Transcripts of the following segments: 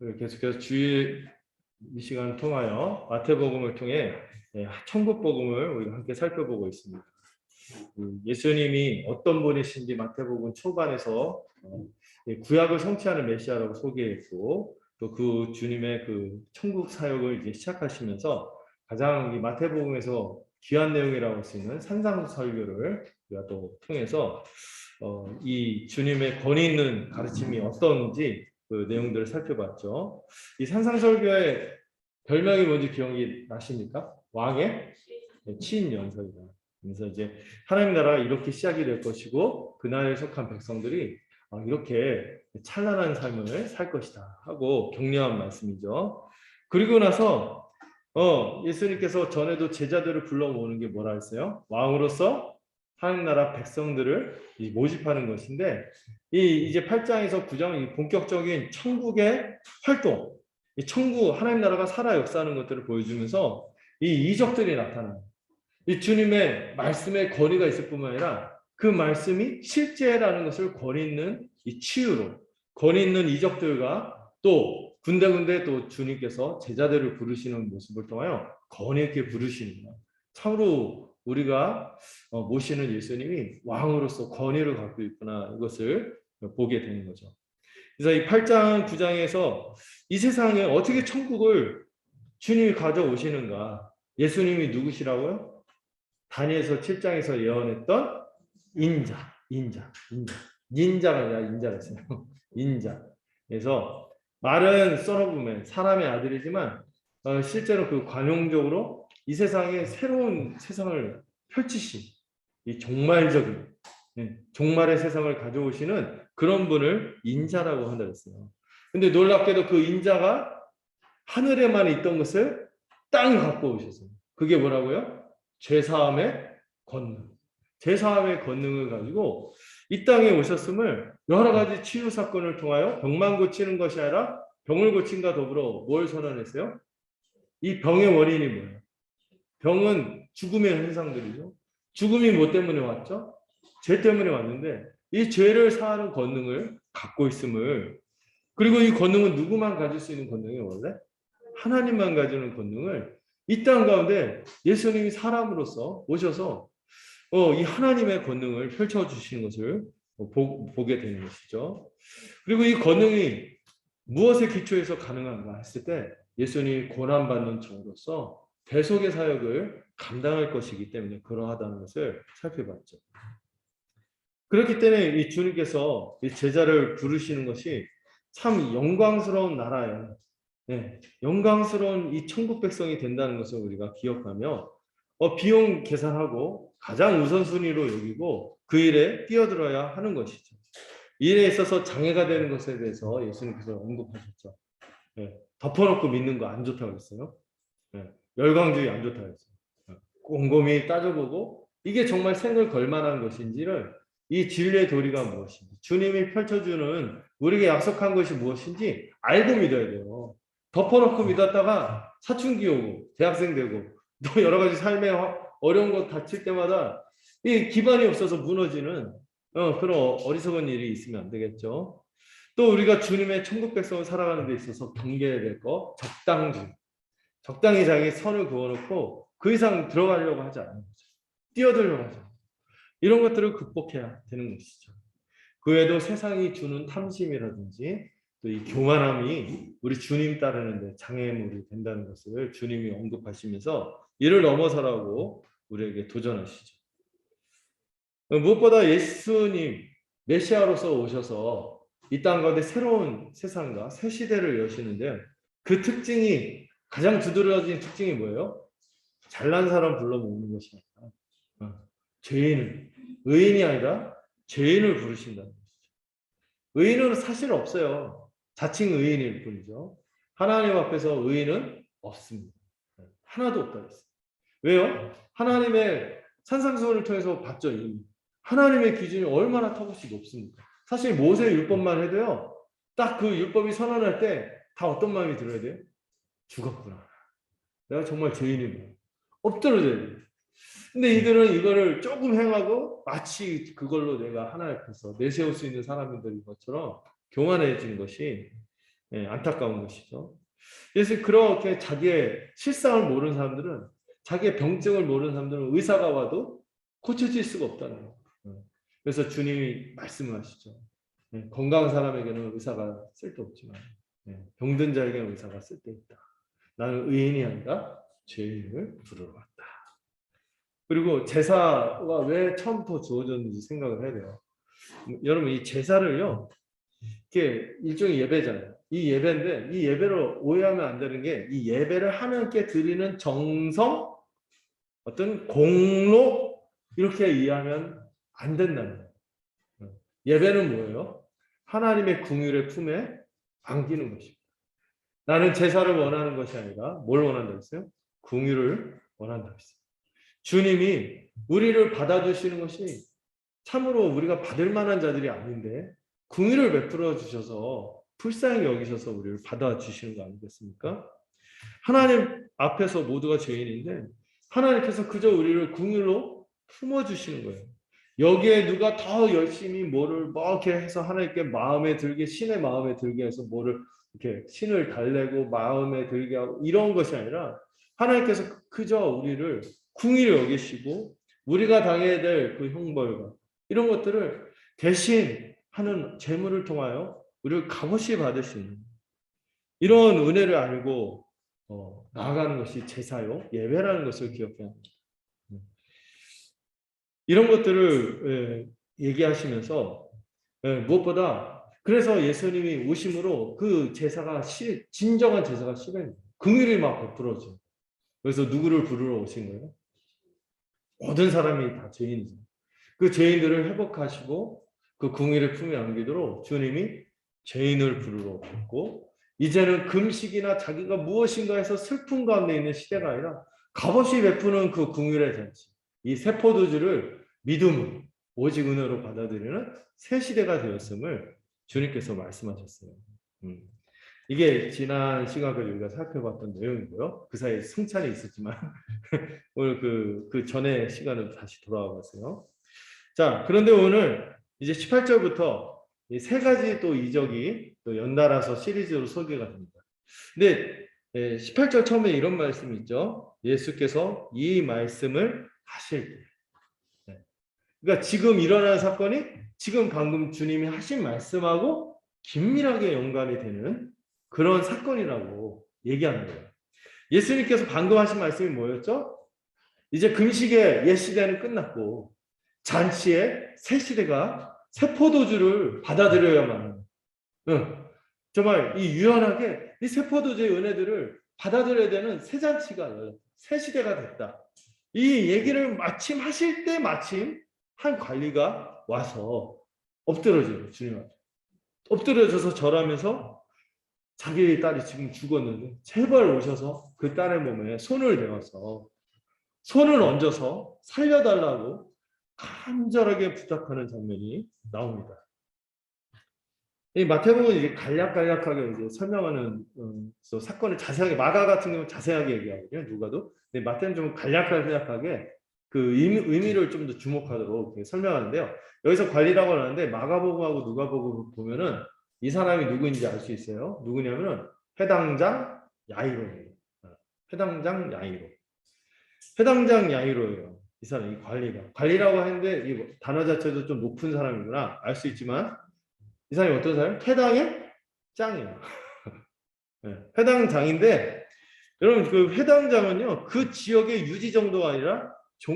계속해서 주일 이 시간을 통하여 마태복음을 통해 천국복음을 우리가 함께 살펴보고 있습니다. 예수님이 어떤 분이신지 마태복음 초반에서 구약을 성취하는 메시아라고 소개했고, 또 그 주님의 그 천국 사역을 이제 시작하시면서 가장 이 마태복음에서 귀한 내용이라고 할 수 있는 산상설교를 우리가 또 통해서 이 주님의 권위 있는 가르침이 어떤지 그 내용들을 살펴봤죠. 이 산상설교의 별명이 뭔지 기억이 나십니까? 왕의 치인연설이다. 그래서 이제 하나님 나라가 이렇게 시작이 될 것이고 그날에 속한 백성들이 이렇게 찬란한 삶을 살 것이다 하고 격려한 말씀이죠. 그리고 나서 예수님께서 전에도 제자들을 불러 모으는 게 뭐라 했어요? 왕으로서 하나님 나라 백성들을 모집하는 것인데, 이제 8장에서 9장은 본격적인 천국의 활동, 이 천국 하나님 나라가 살아 역사하는 것들을 보여주면서 이 이적들이 나타나요. 이 주님의 말씀에 권위가 있을 뿐만 아니라 그 말씀이 실제라는 것을 권위 있는 이 치유로, 권위 있는 이적들과 또 군데군데 또 주님께서 제자들을 부르시는 모습을 통하여 권위 있게 부르시는 것. 참으로 우리가 모시는 예수님이 왕으로서 권위를 갖고 있구나, 이것을 보게 되는 거죠. 그래서 이 8장, 9장에서 이 세상에 어떻게 천국을 주님이 가져오시는가, 예수님이 누구시라고요? 다니엘서 7장에서 예언했던 인자가 아니라 인자가 있어요. 인자. 그래서 말은 써놓으면 사람의 아들이지만 실제로 그 관용적으로 이 세상에 새로운 세상을 펼치신 이 종말적인 종말의 세상을 가져오시는 그런 분을 인자라고 한다 그랬어요. 근데 놀랍게도 그 인자가 하늘에만 있던 것을 땅에 갖고 오셨어요. 그게 뭐라고요? 죄사함의 권능. 죄사함의 권능을 가지고 이 땅에 오셨음을 여러 가지 치유 사건을 통하여 병만 고치는 것이 아니라 병을 고친과 더불어 뭘 선언했어요? 이 병의 원인이 뭐예요? 병은 죽음의 현상들이죠. 죽음이 뭐 때문에 왔죠? 죄 때문에 왔는데 이 죄를 사하는 권능을 갖고 있음을, 그리고 이 권능은 누구만 가질 수 있는 권능이 원래? 하나님만 가지는 권능을 이 땅 가운데 예수님이 사람으로서 오셔서 이 하나님의 권능을 펼쳐주시는 것을 보게 되는 것이죠. 그리고 이 권능이 무엇에 기초해서 가능한가 했을 때 예수님이 고난받는 종으로서 대속의 사역을 감당할 것이기 때문에 그러하다는 것을 살펴봤죠. 그렇기 때문에 이 주님께서 이 제자를 부르시는 것이 참 영광스러운 나라예요. 영광스러운 이 천국 백성이 된다는 것을 우리가 기억하며 비용 계산하고 가장 우선순위로 여기고 그 일에 뛰어들어야 하는 것이죠. 이 일에 있어서 장애가 되는 것에 대해서 예수님께서 언급하셨죠. 덮어놓고 믿는 거 안 좋다고 했어요. 열광주의 안 좋다고 했어요. 곰곰이 따져보고 이게 정말 생을 걸만한 것인지를, 이 진리의 도리가 무엇인지, 주님이 펼쳐주는 우리에게 약속한 것이 무엇인지 알고 믿어야 돼요. 덮어놓고 믿었다가 사춘기 오고 대학생 되고 또 여러 가지 삶의 어려운 것 닥칠 때마다 이 기반이 없어서 무너지는 그런 어리석은 일이 있으면 안 되겠죠. 또 우리가 주님의 천국 백성을 살아가는 데 있어서 경계해야 될 거, 적당히 자기 선을 그어놓고 그 이상 들어가려고 하지 않는 거죠. 뛰어들려고 하죠. 이런 것들을 극복해야 되는 것이죠. 그 외에도 세상이 주는 탐심이라든지 또 이 교만함이 우리 주님 따르는데 장애물이 된다는 것을 주님이 언급하시면서 이를 넘어서라고 우리에게 도전하시죠. 무엇보다 예수님 메시아로서 오셔서 이 땅 가운데 새로운 세상과 새 시대를 여시는데, 그 특징이, 가장 두드러진 특징이 뭐예요? 잘난 사람 불러 모으는 것이 아니라 죄인을, 의인이 아니라 죄인을 부르신다는 것이죠. 의인은 사실 없어요. 자칭 의인일 뿐이죠. 하나님 앞에서 의인은 없습니다. 하나도 없다고 했어요. 왜요? 하나님의 산상수훈을 통해서 봤죠. 하나님의 기준이 얼마나 턱없이 높습니까? 사실 모세 율법만 해도요, 딱 그 율법이 선언할 때 다 어떤 마음이 들어야 돼요? 죽었구나. 내가 정말 죄인이구나. 엎드러져야 돼요. 근데 이들은 이거를 조금 행하고 마치 그걸로 내가 하나님 앞에서 내세울 수 있는 사람들인 것처럼 교만해진 것이 예, 안타까운 것이죠. 그래서 그렇게 자기의 실상을 모르는 사람들은, 자기의 병증을 모르는 사람들은 의사가 와도 고쳐질 수가 없다는 거예요. 그래서 주님이 말씀하시죠. 건강한 사람에게는 의사가 쓸데없지만 병든 자에게는 의사가 쓸데있다. 나는 의인이 아니라 죄인을 부르러 왔다. 그리고 제사가 왜 처음부터 주어졌는지 생각을 해야 돼요. 여러분, 이 제사를요, 이게 일종의 예배잖아요. 이 예배인데, 이 예배를 오해하면 안 되는 게, 이 예배를 하나님께 드리는 정성, 어떤 공로, 이렇게 이해하면 안 된다는 거예요. 예배는 뭐예요? 하나님의 긍휼의 품에 안기는 것입니다. 나는 제사를 원하는 것이 아니라 뭘 원한다고 했어요? 긍휼을 원한다고 했어요. 주님이 우리를 받아주시는 것이 참으로 우리가 받을 만한 자들이 아닌데 긍휼을 베풀어 주셔서 불쌍히 여기셔서 우리를 받아주시는 거 아니겠습니까? 하나님 앞에서 모두가 죄인인데 하나님께서 그저 우리를 긍휼로 품어주시는 거예요. 여기에 누가 더 열심히 뭐를 이렇게 해서 하나님께 마음에 들게, 신의 마음에 들게 해서 뭐를 이렇게 신을 달래고 마음에 들게 하고 이런 것이 아니라 하나님께서 그저 우리를 긍휼히 여기시고 우리가 당해야 될 그 형벌과 이런 것들을 대신 하는 제물을 통하여 우리를 값없이 받으시는 이런 은혜를 알고 나아가는 것이 제사요, 예배라는 것을 기억해야 합니다. 이런 것들을 얘기하시면서 무엇보다 그래서 예수님이 오심으로 그 제사가 진정한 제사가 실현돼요. 긍휼이 막 베풀어져. 그래서 누구를 부르러 오신 거예요? 모든 사람이 다 죄인이죠. 그 죄인들을 회복하시고 그 긍휼의 품에 안기도록 주님이 죄인을 부르러 오셨고 이제는 금식이나 자기가 무엇인가 해서 슬픔 가운데 있는 시대가 아니라 값없이 베푸는 그 긍휼의 잔치, 이 새 포도주를 믿음 오직 은혜로 받아들이는 새 시대가 되었음을 주님께서 말씀하셨어요. 이게 지난 시간까지 우리가 살펴봤던 내용이고요. 그 사이에 승찬이 있었지만 오늘 그 전에 시간을 다시 돌아와 봤어요. 자, 그런데 오늘 이제 18절부터 이 세 가지 또 이적이 또 연달아서 시리즈로 소개가 됩니다. 근데 18절 처음에 이런 말씀이 있죠. 예수께서 이 말씀을 하실 때. 그러니까 지금 일어난 사건이 지금 방금 주님이 하신 말씀하고 긴밀하게 연관이 되는 그런 사건이라고 얘기하는 거예요. 예수님께서 방금 하신 말씀이 뭐였죠? 이제 금식의 옛 시대는 끝났고 잔치의 새 시대가 새 포도주를 받아들여야만 정말 이 유연하게 이 새 포도주의 은혜들을 받아들여야 되는 새 잔치가 새 시대가 됐다. 이 얘기를 마침 하실 때 마침 한 관리가 와서 엎드러져요. 주님 앞에 엎드려져서 절하면서 자기 딸이 지금 죽었는데 제발 오셔서 그 딸의 몸에 손을 대어서 손을 얹어서 살려달라고 간절하게 부탁하는 장면이 나옵니다. 이 마태복음은 이제 간략간략하게 이제 설명하는 사건을 자세하게 마가 같은 경우는 자세하게 얘기하거든요. 누가도. 근데 마태는 좀 간략하게 그 의미를 좀 더 주목하도록 설명하는데요. 여기서 관리라고 하는데 마가복음하고 누가복음 보면은 이 사람이 누구인지 알 수 있어요. 누구냐면은 회당장 야이로예요. 회당장 야이로. 회당장 야이로예요. 이 사람, 이 관리라고 하는데 이 단어 자체도 좀 높은 사람이구나 알 수 있지만 이 사람이 어떤 사람? 회당의 짱이에요. 네, 회당장인데 여러분 그 회당장은요 그 지역의 유지 정도가 아니라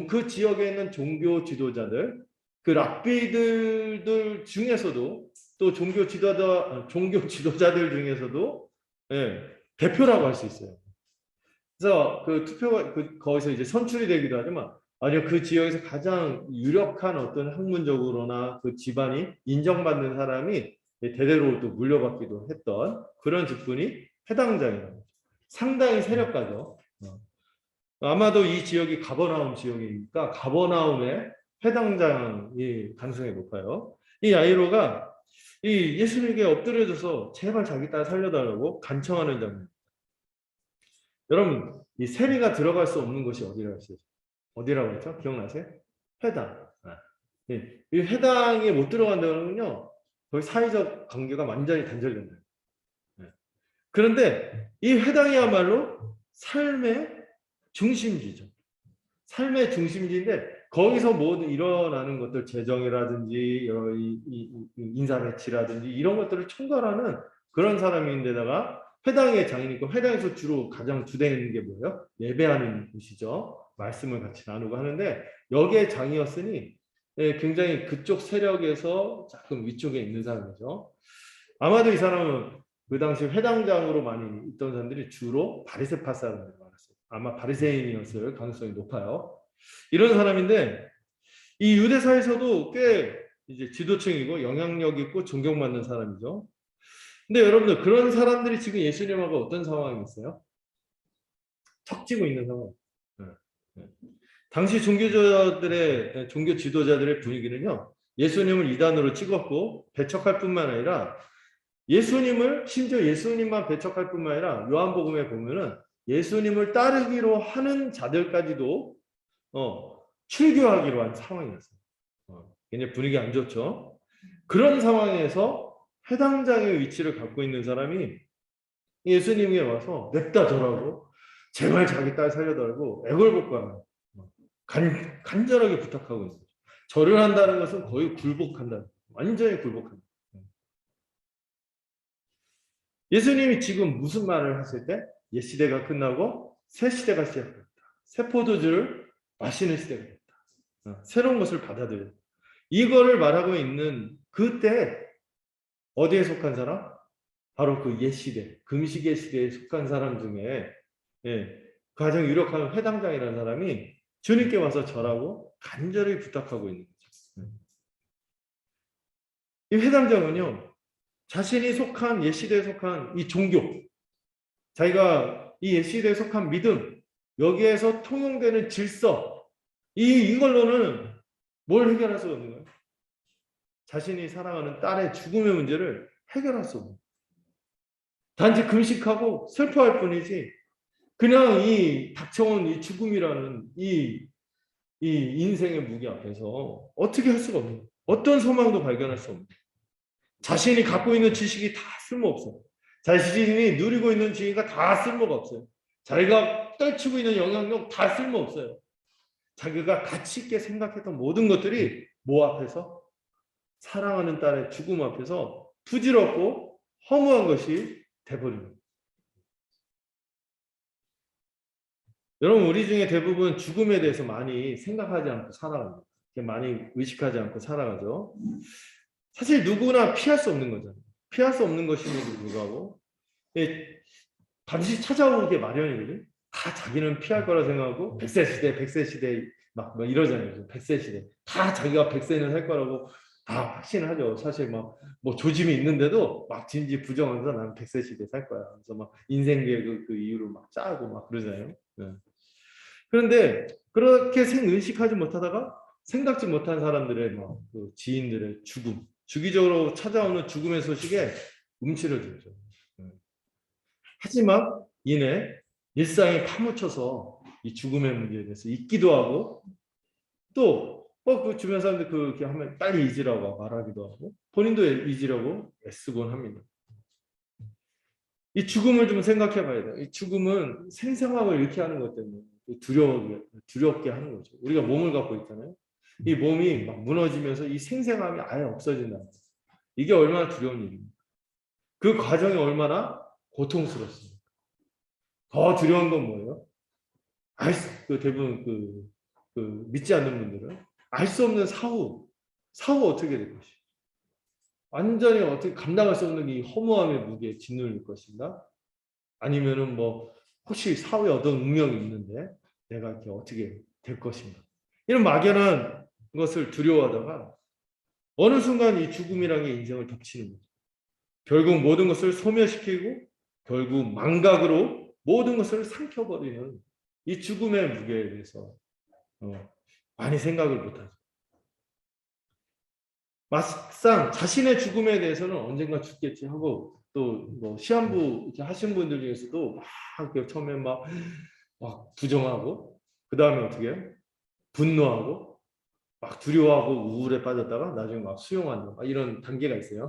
그 지역에 있는 종교 지도자들 그 랍비들 중에서도 또 종교 지도자들 중에서도 대표라고 할 수 있어요. 그래서 그 투표가 거기서 이제 선출이 되기도 하지만 아니요 그 지역에서 가장 유력한 어떤 학문적으로나 그 집안이 인정받는 사람이 대대로 또 물려받기도 했던 그런 직분이 해당장이라고 하죠. 상당히 세력가죠. 아마도 이 지역이 가버나움 지역이니까 가버나움의 해당장이 가능성이 높아요. 이 야이로가 이 예수님에게 엎드려져서 제발 자기 딸 살려달라고 간청하는 장면. 여러분 이 세리가 들어갈 수 없는 곳이 어디라고 했어요? 어디라고 했죠? 기억나세요? 회당. 이 회당에 못 들어간다는 건요. 거의 사회적 관계가 완전히 단절된다. 그런데 이 회당이야말로 삶의 중심지죠. 삶의 중심지인데 거기서 모든 일어나는 것들, 재정이라든지 인사배치라든지 이런 것들을 총괄하는 그런 사람인데다가 회당의 장이니까 회당에서 주로 가장 주되는 게 뭐예요? 예배하는 곳이죠. 말씀을 같이 나누고 하는데 여기에 장이었으니 굉장히 그쪽 세력에서 조금 위쪽에 있는 사람이죠. 아마도 이 사람은 그 당시 회당장으로 많이 있던 사람들이 주로 바리새파 사람들이 많았어요. 아마 바리새인이었을 가능성이 높아요. 이런 사람인데 이 유대사에서도 꽤 이제 지도층이고 영향력 있고 존경받는 사람이죠. 근데 여러분들 그런 사람들이 지금 예수님하고 어떤 상황이 있어요? 척지고 있는 상황. 네. 네. 당시 종교 지도자들의 분위기는요. 예수님을 이단으로 찍었고 배척할 뿐만 아니라 심지어 예수님만 배척할 뿐만 아니라 요한복음에 보면은 예수님을 따르기로 하는 자들까지도 출교하기로 한 상황이었어요. 굉장히 분위기 안 좋죠. 그런 상황에서 회당장의 위치를 갖고 있는 사람이 예수님에게 와서 냅다 절하고 제발 자기 딸 살려달라고 애걸복걸하고 간절하게 부탁하고 있는 거죠. 절을 한다는 것은 거의 굴복한다. 완전히 굴복한다. 예수님이 지금 무슨 말을 하실 때? 옛 시대가 끝나고 새 시대가 시작됐다. 새 포도주를 마시는 시대가 됐다. 새로운 것을 받아들여. 이거를 말하고 있는 그때 어디에 속한 사람? 바로 그 옛 시대, 금식의 시대에 속한 사람 중에 가장 유력한 회당장이라는 사람이 주님께 와서 절하고 간절히 부탁하고 있는 거죠. 이 회당장은요. 자신이 속한 옛 시대에 속한 이 종교, 자기가 이 옛 시대에 속한 믿음, 여기에서 통용되는 질서, 이걸로는 뭘 해결할 수 없는 거예요? 자신이 사랑하는 딸의 죽음의 문제를 해결할 수 없는 거예요. 단지 금식하고 슬퍼할 뿐이지, 그냥 이 닥쳐온 이 죽음이라는 이 인생의 무게 앞에서 어떻게 할 수가 없는 거예요. 어떤 소망도 발견할 수 없는 거예요. 자신이 갖고 있는 지식이 다 쓸모없어요. 자신이 누리고 있는 지위가 다 쓸모가 없어요. 자기가 떨치고 있는 영향력 다 쓸모없어요. 자기가 가치 있게 생각했던 모든 것들이 뭐 앞에서? 사랑하는 딸의 죽음 앞에서 부질없고 허무한 것이 돼버립니다. 여러분, 우리 중에 대부분 죽음에 대해서 많이 생각하지 않고 살아갑니다. 많이 의식하지 않고 살아가죠. 사실 누구나 피할 수 없는 거잖아요. 피할 수 없는 것임에도 불구하고 반드시 찾아오게 마련이거든요. 다 자기는 피할 거라 생각하고 100세 시대 막 이러잖아요. 100세 시대 다 자기가 100세는 할 거라고 다 확신을 하죠. 사실 뭐 조짐이 있는데도 막 진지 부정하면서 나는 100세 시대 살 거야. 그래서 막 인생 계획 그 이유로 막 짜고 막 그러잖아요. 네. 그런데 그렇게 의식하지 못하다가 생각지 못한 사람들의 그 지인들의 죽음, 주기적으로 찾아오는 죽음의 소식에 움츠려 들죠. 하지만 이내 일상에 파묻혀서 이 죽음의 문제에 대해서 잊기도 하고 또 그 주변 사람들 그렇게 하면 빨리 잊으라고 말하기도 하고 본인도 잊으려고 애쓰곤 합니다. 이 죽음을 좀 생각해 봐야 돼요. 이 죽음은 생생함을 잃게 하는 것 때문에 두렵게 하는 거죠. 우리가 몸을 갖고 있잖아요. 이 몸이 막 무너지면서 이 생생함이 아예 없어진다는 거예요. 이게 얼마나 두려운 일입니까? 그 과정이 얼마나 고통스럽습니까? 더 두려운 건 뭐예요? 대부분 믿지 않는 분들은 알 수 없는 사후 어떻게 될 것이? 완전히 어떻게 감당할 수 없는 이 허무함의 무게에 짓눌릴 것인가? 아니면은 혹시 사후에 어떤 운명이 있는데 내가 이렇게 어떻게 될 것인가? 이런 막연한 것을 두려워하다가 어느 순간 이 죽음이라는 게 인생을 덮치는 거죠. 결국 모든 것을 소멸시키고 결국 망각으로 모든 것을 삼켜버리는 이 죽음의 무게에 대해서 많이 생각을 못하죠. 막상 자신의 죽음에 대해서는 언젠가 죽겠지 하고 또 시한부 이렇게 하신 분들 중에서도 막 처음에 막 부정하고 그 다음에 어떻게 해요? 분노하고 막 두려워하고 우울에 빠졌다가 나중에 막 수용한다. 이런 단계가 있어요.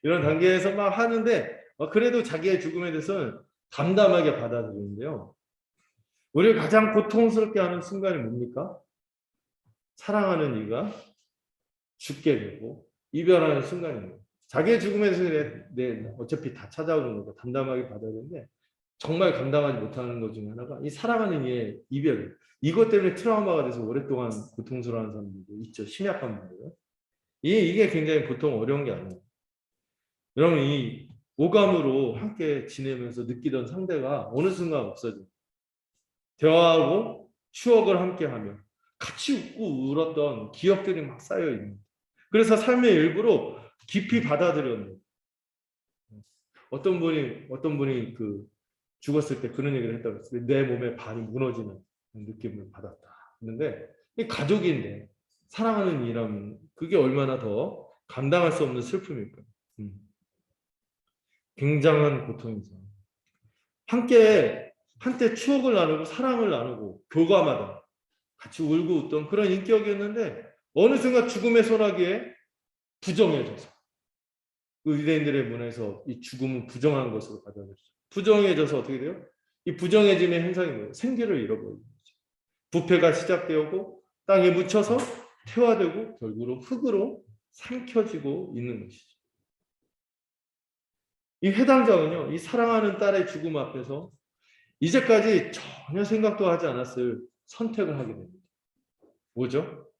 이런 단계에서 막 하는데 그래도 자기의 죽음에 대해서는 담담하게 받아들이는데요. 우리를 가장 고통스럽게 하는 순간이 뭡니까? 사랑하는 이가 죽게 되고 이별하는 순간입니다. 자기의 죽음에 대해서 어차피 다 찾아오는 거고 담담하게 받아들이는데 정말 감당하지 못하는 것 중에 하나가 이 사랑하는 이의 이별이에요. 이것 때문에 트라우마가 돼서 오랫동안 고통스러워하는 사람들도 있죠. 심약한 분들은. 이게 굉장히 보통 어려운 게 아니에요. 여러분 이 오감으로 함께 지내면서 느끼던 상대가 어느 순간 없어져요. 대화하고 추억을 함께하며 같이 웃고 울었던 기억들이 막 쌓여있는. 그래서 삶의 일부로 깊이 받아들였는데 어떤 분이 그 죽었을 때 그런 얘기를 했다고 했어요. 내 몸에 반이 무너지는 느낌을 받았다. 그런데 이 가족인데 사랑하는 이라면 그게 얼마나 더 감당할 수 없는 슬픔일까요? 굉장한 고통이죠. 함께 한때 추억을 나누고 사랑을 나누고 교감하다 같이 울고 웃던 그런 인격이었는데 어느 순간 죽음의 소나기에 부정해져서 유대인들의 문화에서 이 죽음은 부정한 것으로 받아들여져. 부정해져서 어떻게 돼요? 이 부정해짐의 현상이 뭐예요? 생기를 잃어버리는 거죠. 부패가 시작되고 땅에 묻혀서 태화되고 결국은 흙으로 삼켜지고 있는 것이죠. 이 회당장은요, 이 사랑하는 딸의 죽음 앞에서 이제까지 전혀 생각도 하지 않았을 선택을 하게 됩니다. 뭐죠?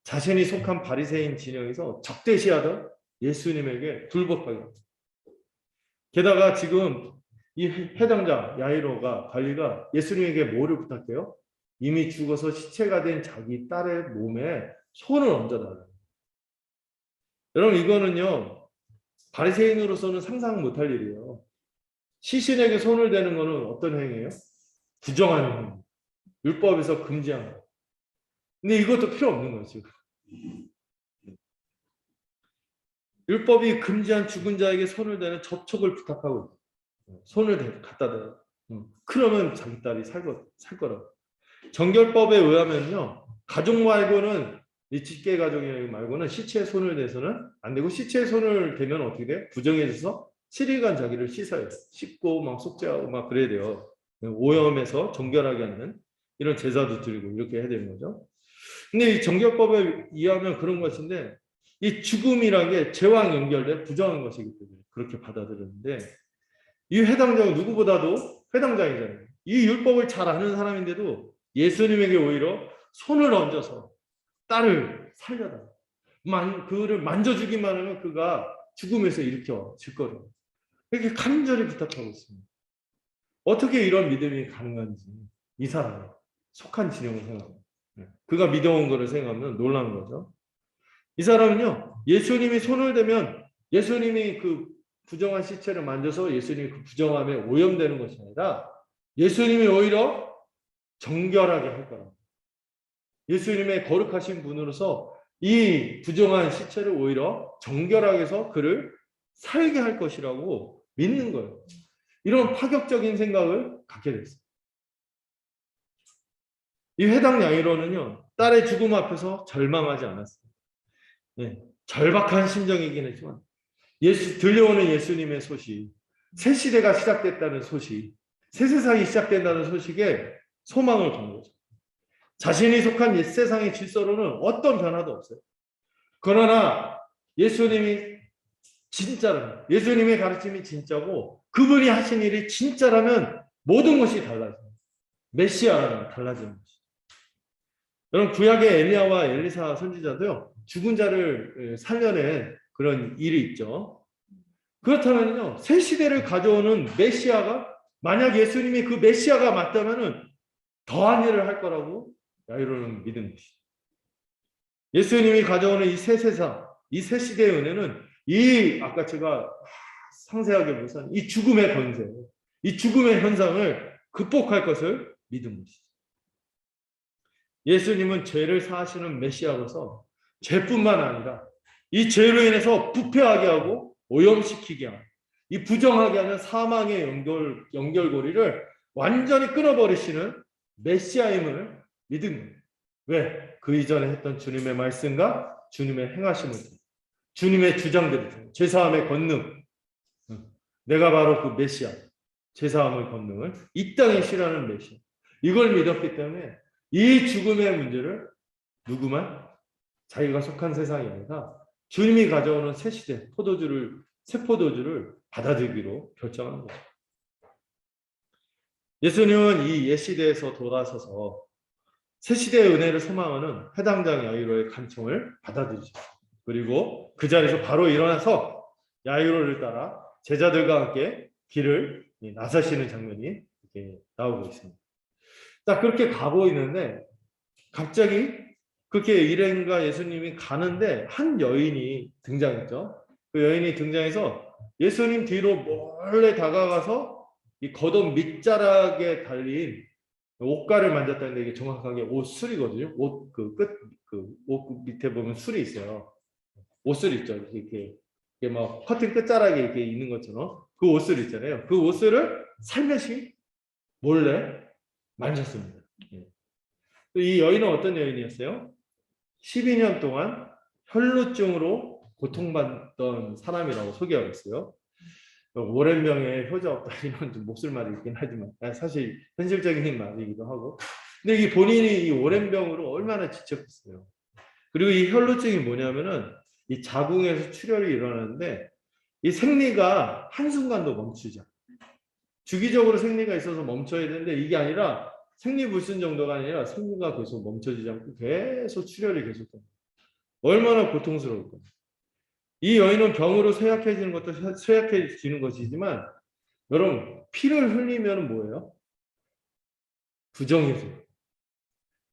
자신이 속한 바리새인 진영에서 적대시하던 예수님에게 불복하게 됩니다. 게다가 지금 이 회당장 야이로가 관리가 예수님에게 뭐를 부탁해요? 이미 죽어서 시체가 된 자기 딸의 몸에 손을 얹어달라. 여러분 이거는요 바리새인으로서는 상상 못할 일이에요. 시신에게 손을 대는 것은 어떤 행위예요? 부정한 행위. 율법에서 금지한 거. 근데 이것도 필요 없는 거죠. 율법이 금지한 죽은 자에게 손을 대는 접촉을 부탁하고 있어요. 손을 갖다 대요. 그러면 자기 딸이 살 거라고. 정결법에 의하면요. 가족 말고는 이 직계 가족 말고는 시체에 손을 대서는 안 되고 시체에 손을 대면 어떻게 돼? 부정해져서 7일간 자기를 씻어요. 씻고 막 속죄하고 막 그래야 돼요. 오염해서 정결하게 하는 이런 제사도 드리고 이렇게 해야 되는 거죠. 근데 이 정결법에 의하면 그런 것인데 이 죽음이라는 게 죄와 연결된 부정한 것이기 때문에 그렇게 받아들였는데 이 회당장은 누구보다도 회당장이잖아요. 이 율법을 잘 아는 사람인데도 예수님에게 오히려 손을 얹어서 딸을 살려달라. 그를 만져주기만 하면 그가 죽음에서 일으켜질 거죠. 이렇게 간절히 부탁하고 있습니다. 어떻게 이런 믿음이 가능한지 이 사람이 속한 진영을 생각합니다. 그가 믿어온 것을 생각하면 놀라는 거죠. 이 사람은요. 예수님이 손을 대면 예수님이 그 부정한 시체를 만져서 예수님이 그 부정함에 오염되는 것이 아니라 예수님이 오히려 정결하게 할 거라고. 예수님의 거룩하신 분으로서 이 부정한 시체를 오히려 정결하게 해서 그를 살게 할 것이라고 믿는 거예요. 이런 파격적인 생각을 갖게 됐어요. 이 회당 야이로는요. 딸의 죽음 앞에서 절망하지 않았어요. 네, 절박한 심정이긴 했지만 들려오는 예수님의 소식, 새 시대가 시작됐다는 소식, 새 세상이 시작된다는 소식에 소망을 준 거죠. 자신이 속한 옛 세상의 질서로는 어떤 변화도 없어요. 그러나 예수님이 진짜라면, 예수님의 가르침이 진짜고 그분이 하신 일이 진짜라면 모든 것이 달라져요. 메시아라면 달라지는 것이죠. 여러분 구약의 엘리야와 엘리사 선지자도요. 죽은 자를 살려낸 그런 일이 있죠. 그렇다면요. 새 시대를 가져오는 메시아가 만약 예수님이 그 메시아가 맞다면은 더한 일을 할 거라고 야이로는 믿은 것이죠. 예수님이 가져오는 이 새 세상, 이 새 시대의 은혜는 아까 제가 상세하게 묘사한 이 죽음의 권세, 이 죽음의 현상을 극복할 것을 믿은 것이죠. 예수님은 죄를 사하시는 메시아로서 죄뿐만 아니라 이 죄로 인해서 부패하게 하고 오염시키게 하고 이 부정하게 하는 사망의 연결고리를 완전히 끊어버리시는 메시아임을 믿은 거예요. 왜? 그 이전에 했던 주님의 말씀과 주님의 행하심을 주님의 주장들을 죄사함의 권능 내가 바로 그 메시아, 죄사함을 건너는 이 땅에 실하는 메시아. 이걸 믿었기 때문에 이 죽음의 문제를 누구만? 자기가 속한 세상이 아니라 주님이 가져오는 새 시대, 새 포도주를 받아들이기로 결정하는 거죠. 예수님은 이 옛 시대에서 돌아서서 새 시대의 은혜를 소망하는 해당장 야이로의 간청을 받아들이셨어요. 그리고 그 자리에서 바로 일어나서 야이로를 따라 제자들과 함께 길을 나서시는 장면이 이렇게 나오고 있습니다. 자, 그렇게 가고 있는데 갑자기 그렇게 일행과 예수님이 가는데 한 여인이 등장했죠. 그 여인이 등장해서 예수님 뒤로 몰래 다가가서 이 겉옷 밑자락에 달린 옷가를 만졌다는데 이게 정확하게 옷술이거든요. 옷 그 끝 그 옷 밑에 보면 술이 있어요. 옷술 있죠. 이렇게 막 커튼 끝자락에 이렇게 있는 것처럼 그 옷술 있잖아요. 그 옷술을 살며시 몰래 만졌습니다. 이 여인은 어떤 여인이었어요? 12년 동안 혈루증으로 고통받던 사람이라고 소개하고 있어요. 오랜명의 효자 없다 이런 좀 몹쓸 말이 있긴 하지만 사실 현실적인 말이기도 하고, 근데 이 본인이 이 오랜병으로 얼마나 지쳤겠어요. 그리고 이 혈루증이 뭐냐면은 이 자궁에서 출혈이 일어나는데 이 생리가 한순간도 멈추지 않아요. 주기적으로 생리가 있어서 멈춰야 되는데 이게 아니라 생리불순 정도가 아니라 생리가 계속 멈춰지지 않고 계속 출혈이 계속됩니다. 얼마나 고통스러울까요? 이 여인은 병으로 쇠약해지는 것도 쇠약해지는 것이지만 여러분 피를 흘리면 뭐예요? 부정이죠.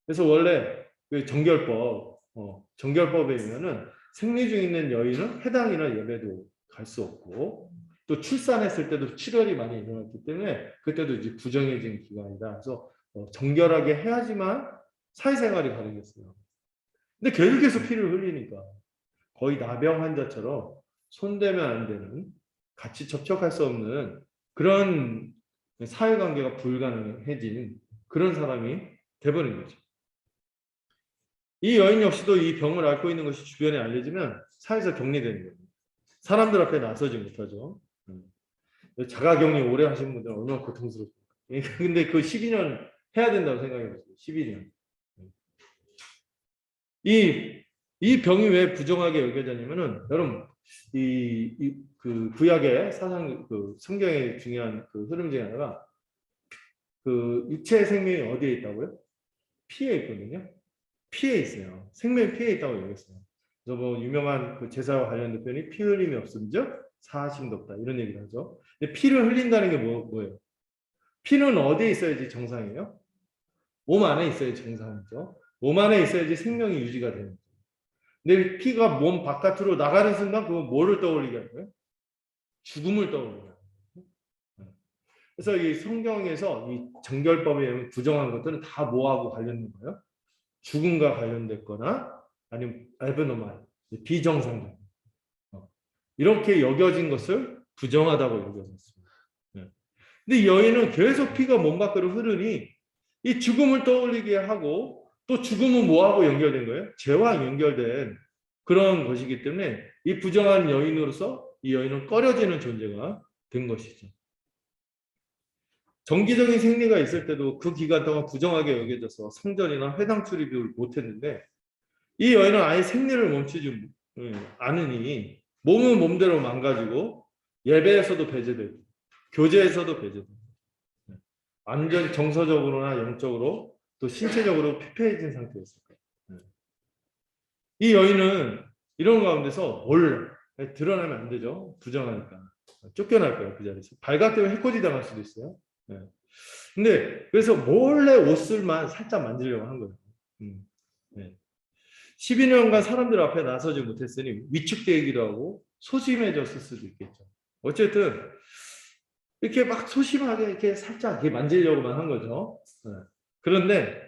그래서 원래 그 정결법에 의하면은 생리 중에 있는 여인은 해당이나 예배도 갈 수 없고 또 출산했을 때도 출혈이 많이 일어났기 때문에 그때도 이제 부정해진 기간이다. 그래서 정결하게 해야지만 사회생활이 가능했어요. 근데 계속해서 피를 흘리니까 거의 나병 환자처럼 손대면 안 되는, 같이 접촉할 수 없는 그런 사회관계가 불가능해진 그런 사람이 돼버린 거죠. 이 여인 역시도 이 병을 앓고 있는 것이 주변에 알려지면 사회에서 격리되는 거예요. 사람들 앞에 나서지 못하죠. 자가격리 오래 하시는 분들은 얼마나 고통스럽습니까? 근데 그 12년 해야 된다고 생각해 보세요. 12년. 이 병이 왜 부정하게 여겨졌냐면은 여러분 그 구약의 사상 그 성경의 중요한 그 흐름 중에 하나가 그 육체의 생명이 어디에 있다고요? 피에 있거든요. 피에 있어요. 생명이 피에 있다고 얘기했어요. 그래서 뭐 유명한 그 제사와 관련된 표현이 피 흘림이 없음즉 사하심도 없다 이런 얘기를 하죠. 근데 피를 흘린다는 게 뭐예요? 피는 어디에 있어야지 정상이에요? 몸 안에 있어야지 정상이죠. 몸 안에 있어야지 생명이 유지가 되는 거죠. 근데 피가 몸 바깥으로 나가는 순간 그건 뭐를 떠올리게 하고요? 죽음을 떠올리게 하고요. 그래서 이 성경에서 이 정결법에 부정한 것들은 다 뭐하고 관련된 거예요? 죽음과 관련됐거나 아니면 에브노말, 비정상적 이렇게 여겨진 것을 부정하다고 여겨졌습니다. 근데 이 여인은 계속 피가 몸 밖으로 흐르니 이 죽음을 떠올리게 하고 또 죽음은 뭐하고 연결된 거예요? 죄와 연결된 그런 것이기 때문에 이 부정한 여인으로서 이 여인은 꺼려지는 존재가 된 것이죠. 정기적인 생리가 있을 때도 그 기간 동안 부정하게 여겨져서 성전이나 회당 출입을 못했는데 이 여인은 아예 생리를 멈추지 않으니 몸은 몸대로 망가지고 예배에서도 배제되고 교제에서도 배제되고 완전 정서적으로나 영적으로 또 신체적으로 피폐해진 상태였을 거예요. 이 여인은 이런 가운데서 몰래 드러나면 안 되죠. 부정하니까 쫓겨날 거예요. 그 자리에서 발각되면 해코지 당할 수도 있어요. 근데 그래서 몰래 옷을만 살짝 만지려고 한 거예요. 12년간 사람들 앞에 나서지 못했으니 위축되기도 하고 소심해졌을 수도 있겠죠. 어쨌든 이렇게 막 소심하게 이렇게 살짝 이렇게 만지려고만 한 거죠. 그런데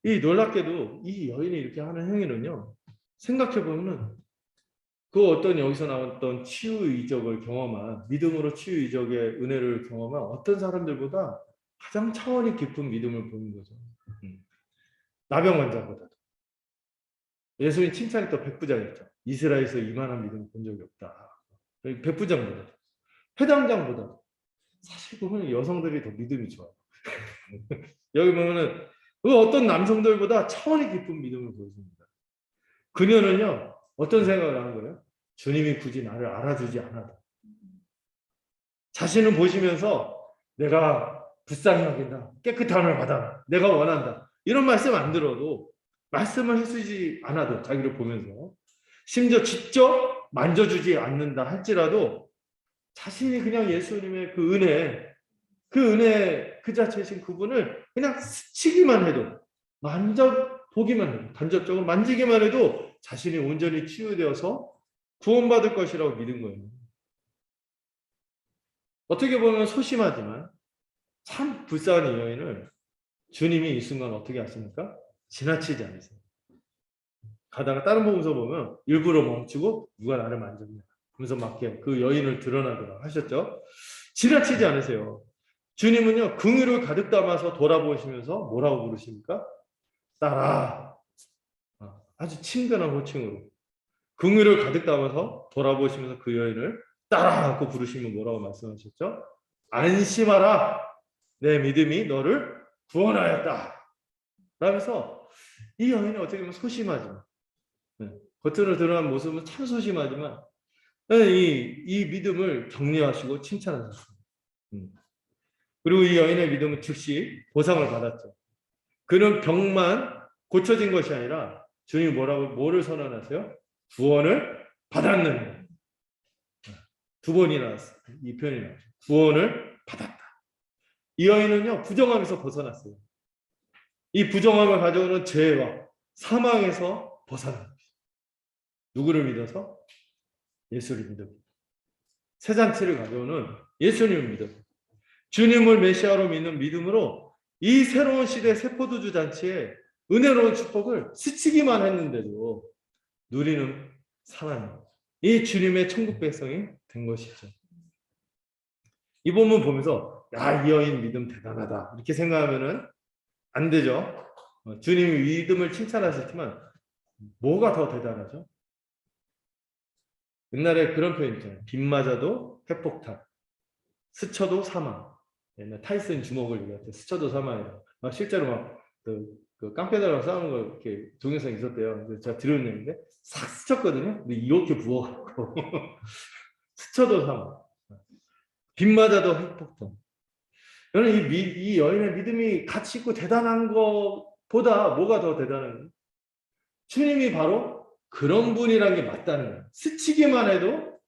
이 놀랍게도 이 여인이 이렇게 하는 행위는요. 생각해 보면은 그 어떤 여기서 나왔던 치유 이적을 경험한 믿음으로 치유 이적의 은혜를 경험한 어떤 사람들보다 가장 차원이 깊은 믿음을 보는 거죠. 나병 환자보다도. 예수님 칭찬했던 백부장이죠. 이스라엘에서 이만한 믿음을 본 적이 없다. 백부장보다. 회당장보다 사실 보면 여성들이 더 믿음이 좋아요. 여기 보면은 그 어떤 남성들보다 차원이 깊은 믿음을 보여줍니다. 그녀는요 어떤 생각을 하는 거예요? 주님이 굳이 나를 알아주지 않아도 자신을 보시면서 내가 불쌍히 여긴다, 깨끗함을 받아라, 내가 원한다 이런 말씀 안 들어도 말씀을 해주지 않아도 자기를 보면서 심지어 직접 만져주지 않는다 할지라도 자신이 그냥 예수님의 그 은혜 그 자체이신 그분을 그냥 스치기만 해도 만져보기만 해도 간접적으로 만지기만 해도 자신이 온전히 치유되어서 구원받을 것이라고 믿은 거예요. 어떻게 보면 소심하지만 참 불쌍한 이 여인을 주님이 이 순간 어떻게 하십니까? 지나치지 않으세요. 가다가 다른 복음서 보면 일부러 멈추고 누가 나를 만졌냐 하면서 막 그 여인을 드러나더라 하셨죠. 지나치지 않으세요. 주님은요 긍휼을 가득 담아서 돌아보시면서 뭐라고 부르십니까? 따라. 아주 친근한 호칭으로 긍휼을 가득 담아서 돌아보시면서 그 여인을 따라 하고 부르시면 뭐라고 말씀하셨죠? 안심하라, 내 믿음이 너를 구원하였다 라면서 이 여인이 어떻게 보면 소심하지만 겉으로 드러난 모습은 참 소심하지만 이 믿음을 격려하시고 칭찬하셨습니다. 그리고 이 여인의 믿음은 즉시 보상을 받았죠. 그는 병만 고쳐진 것이 아니라 주님이 뭐를 선언하세요? 구원을 받았느니. 두 번이나 이 표현이 나오죠. 구원을 받았다. 이 여인은요 부정함에서 벗어났어요. 이 부정함을 가져오는 죄와 사망에서 벗어난 거죠. 누구를 믿어서? 예수를 믿어. 새 잔치를 가져오는 예수님을 믿어. 주님을 메시아로 믿는 믿음으로 이 새로운 시대 새 포도주 잔치에 은혜로운 축복을 스치기만 했는데도 누리는 사람, 이 주님의 천국 백성이 된 것이죠. 이 본문 보면서 야, 이 여인 믿음 대단하다 이렇게 생각하면은 안 되죠. 주님이 믿음을 칭찬하셨지만 뭐가 더 대단하죠? 옛날에 그런 표현 있잖아요. 빗 맞아도 핵폭탄, 스쳐도 사망. 옛날 타이슨 주먹을 얘기할 때 스쳐도 사망이라. 실제로 그 깡패들하고 싸우는 거 이렇게 동영상이 있었대요. 그래서 제가 들은 얘기인데 싹 스쳤거든요. 근데 이렇게 부어갖고 스쳐도 사망. 빗 맞아도 핵폭탄. 저는 이 여인의 믿음이 가치 있고 대단한 것보다 뭐가 더 대단한 주님이 바로 그런 분이라는 게 맞다는 거예요. 스치기만 해도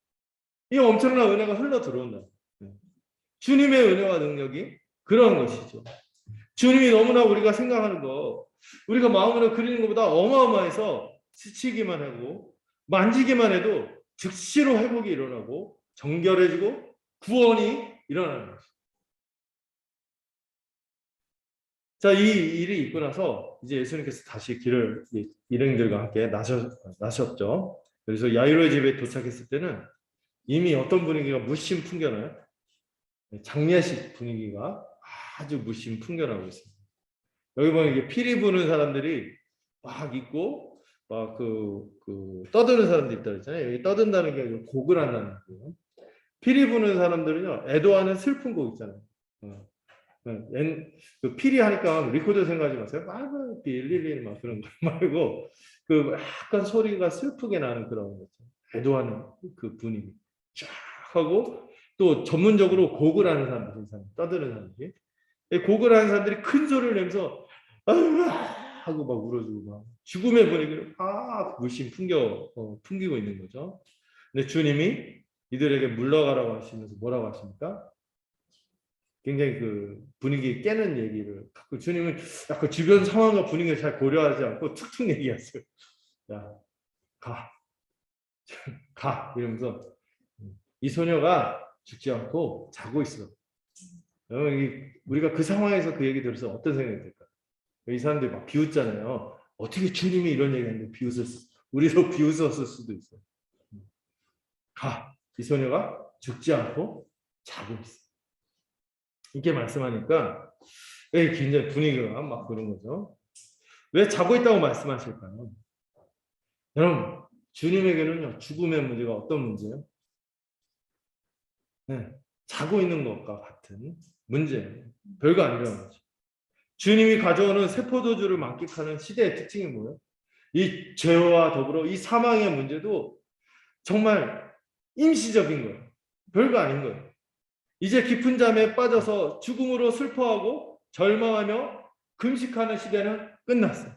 이 엄청난 은혜가 흘러 들어온다. 주님의 은혜와 능력이 그런 것이죠. 주님이 너무나 우리가 생각하는 거, 우리가 마음으로 그리는 것보다 어마어마해서 스치기만 하고 만지기만 해도 즉시로 회복이 일어나고 정결해지고 구원이 일어나는 것이죠. 자, 이 일이 있고 나서 이제 예수님께서 다시 길을 일행들과 함께 나셨죠. 그래서 야이로의 집에 도착했을 때는 이미 어떤 분위기가 물씬 풍겨나요? 장례식 분위기가 아주 물씬 풍겨나고 있습니다. 여기 보면 이게 피리 부는 사람들이 막 있고 막 떠드는 사람들 있다 그랬잖아요. 여기 떠든다는 게 아니라 곡을 한다는 거예요. 피리 부는 사람들은요 애도하는 슬픈 곡 있잖아요. 그 피리 하니까 리코더 생각하지 마세요. 막 빌리리 막 그런 거 말고 그 약간 소리가 슬프게 나는 그런 거죠. 애도하는 그 분위기 쫙 하고 또 전문적으로 곡을 하는 사람들, 떠드는 사람들이 곡을 하는 사람들이 큰 소리를 내면서 하고 막 울어주고 막 죽음의 분위기를 막 물씬 풍기고 있는 거죠. 근데 주님이 이들에게 물러가라고 하시면서 뭐라고 하십니까? 굉장히 그 분위기 깨는 얘기를 갖고 주님은 약간 주변 상황과 분위기를 잘 고려하지 않고 툭툭 얘기했어요. 야, 가 이러면서 이 소녀가 죽지 않고 자고 있어. 우리가 그 상황에서 그 얘기 들어서 어떤 생각이 들까? 이 사람들이 막 비웃잖아요. 어떻게 주님이 이런 얘기하는데 비웃었어? 우리도 비웃었을 수도 있어. 이 소녀가 죽지 않고 자고 있어. 이렇게 말씀하니까 굉장히 분위기가 막 그런 거죠. 왜 자고 있다고 말씀하실까요? 여러분, 주님에게는요, 죽음의 문제가 어떤 문제예요? 네, 자고 있는 것과 같은 문제예요. 별거 아니라는 거죠. 주님이 가져오는 세포도주를 만끽하는 시대의 특징이 뭐예요? 이 죄와 더불어 이 사망의 문제도 정말 임시적인 거예요. 별거 아닌 거예요. 이제 깊은 잠에 빠져서 죽음으로 슬퍼하고 절망하며 금식하는 시대는 끝났어요.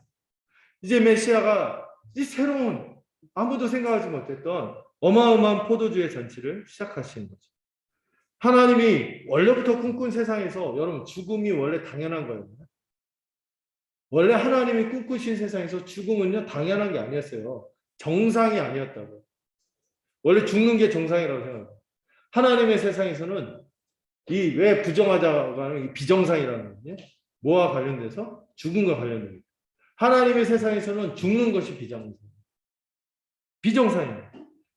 이제 메시아가 이 새로운 아무도 생각하지 못했던 어마어마한 포도주의 잔치를 시작하시는 거죠. 하나님이 원래부터 꿈꾼 세상에서 여러분 죽음이 원래 당연한 거예요. 원래 하나님이 꿈꾸신 세상에서 죽음은요 당연한 게 아니었어요. 정상이 아니었다고요. 원래 죽는 게 정상이라고 생각해요. 하나님의 세상에서는 이 왜 부정하자고 하는 비정상이라는 거거든요. 뭐와 관련돼서? 죽음과 관련됩니다. 하나님의 세상에서는 죽는 것이 비정상입니다.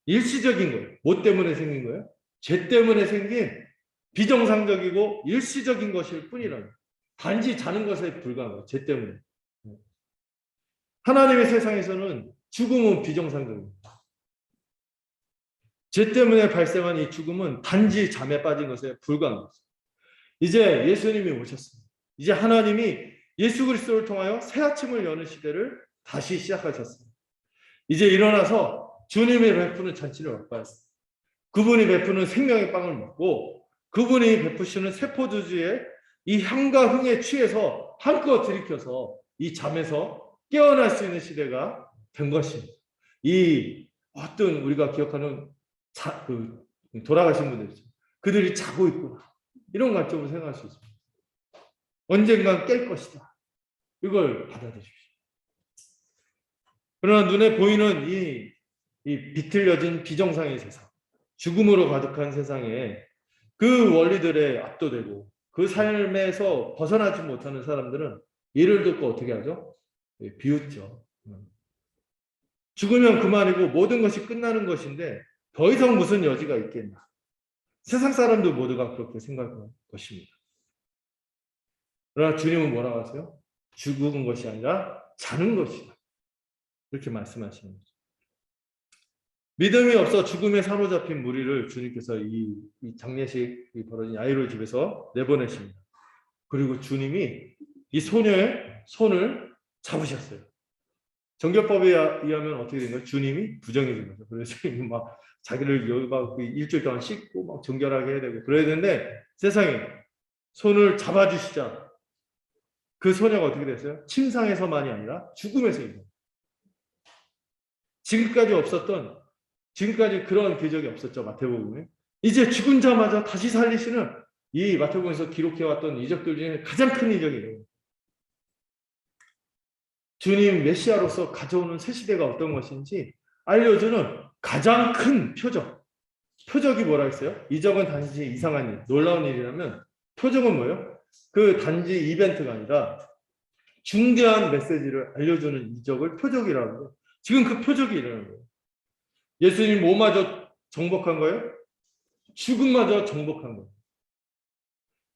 일시적인 거예요. 뭐 때문에 생긴 거예요? 죄 때문에 생긴 비정상적이고 일시적인 것일 뿐이라는 거예요. 단지 자는 것에 불과한 거예요. 죄 때문에. 하나님의 세상에서는 죽음은 비정상적입니다. 죄 때문에 발생한 이 죽음은 단지 잠에 빠진 것에 불과한 것입니다. 이제 예수님이 오셨습니다. 이제 하나님이 예수 그리스도를 통하여 새 아침을 여는 시대를 다시 시작하셨습니다. 이제 일어나서 주님이 베푸는 잔치를 맛봤습니다. 그분이 베푸는 생명의 빵을 먹고 그분이 베푸시는 세포주주의 이 향과 흥에 취해서 한껏 들이켜서 이 잠에서 깨어날 수 있는 시대가 된 것입니다. 이 어떤 우리가 기억하는 돌아가신 분들이죠. 그들이 자고 있구나. 이런 관점으로 생각할 수 있습니다. 언젠간 깰 것이다. 이걸 받아들이십시오. 그러나 눈에 보이는 이 비틀려진 비정상의 세상, 죽음으로 가득한 세상에 그 원리들에 압도되고 그 삶에서 벗어나지 못하는 사람들은 이를 듣고 어떻게 하죠? 비웃죠. 죽으면 그만이고 모든 것이 끝나는 것인데 더 이상 무슨 여지가 있겠나. 세상 사람들 모두가 그렇게 생각할 것입니다. 그러나 주님은 뭐라고 하세요? 죽은 것이 아니라 자는 것이다. 이렇게 말씀하시는 거죠. 믿음이 없어 죽음에 사로잡힌 무리를 주님께서 이 장례식이 벌어진 야이로 집에서 내보내십니다. 그리고 주님이 이 소녀의 손을 잡으셨어요. 정교법에 의하면 어떻게 된 거예요? 주님이 부정해진 거죠. 그래서 주님이 막 자기를 막 일주일 동안 씻고 막 정결하게 해야 되고 그래야 되는데 세상에 손을 잡아주시자 그 소녀가 어떻게 됐어요? 침상에서만이 아니라 죽음에서 이거. 지금까지 그런 기적이 없었죠. 마태복음에. 이제 죽은 자마자 다시 살리시는 이 마태복음에서 기록해왔던 이적들 중에 가장 큰 이적이에요. 주님 메시아로서 가져오는 새 시대가 어떤 것인지 알려주는 가장 큰 표적. 표적이 뭐라 했어요? 이적은 단지 이상한 일, 놀라운 일이라면 표적은 뭐예요? 그 단지 이벤트가 아니라 중대한 메시지를 알려주는 이적을 표적이라고 해요. 지금 그 표적이 일어나는 거예요. 예수님 뭐마저 정복한 거예요? 죽음마저 정복한 거예요.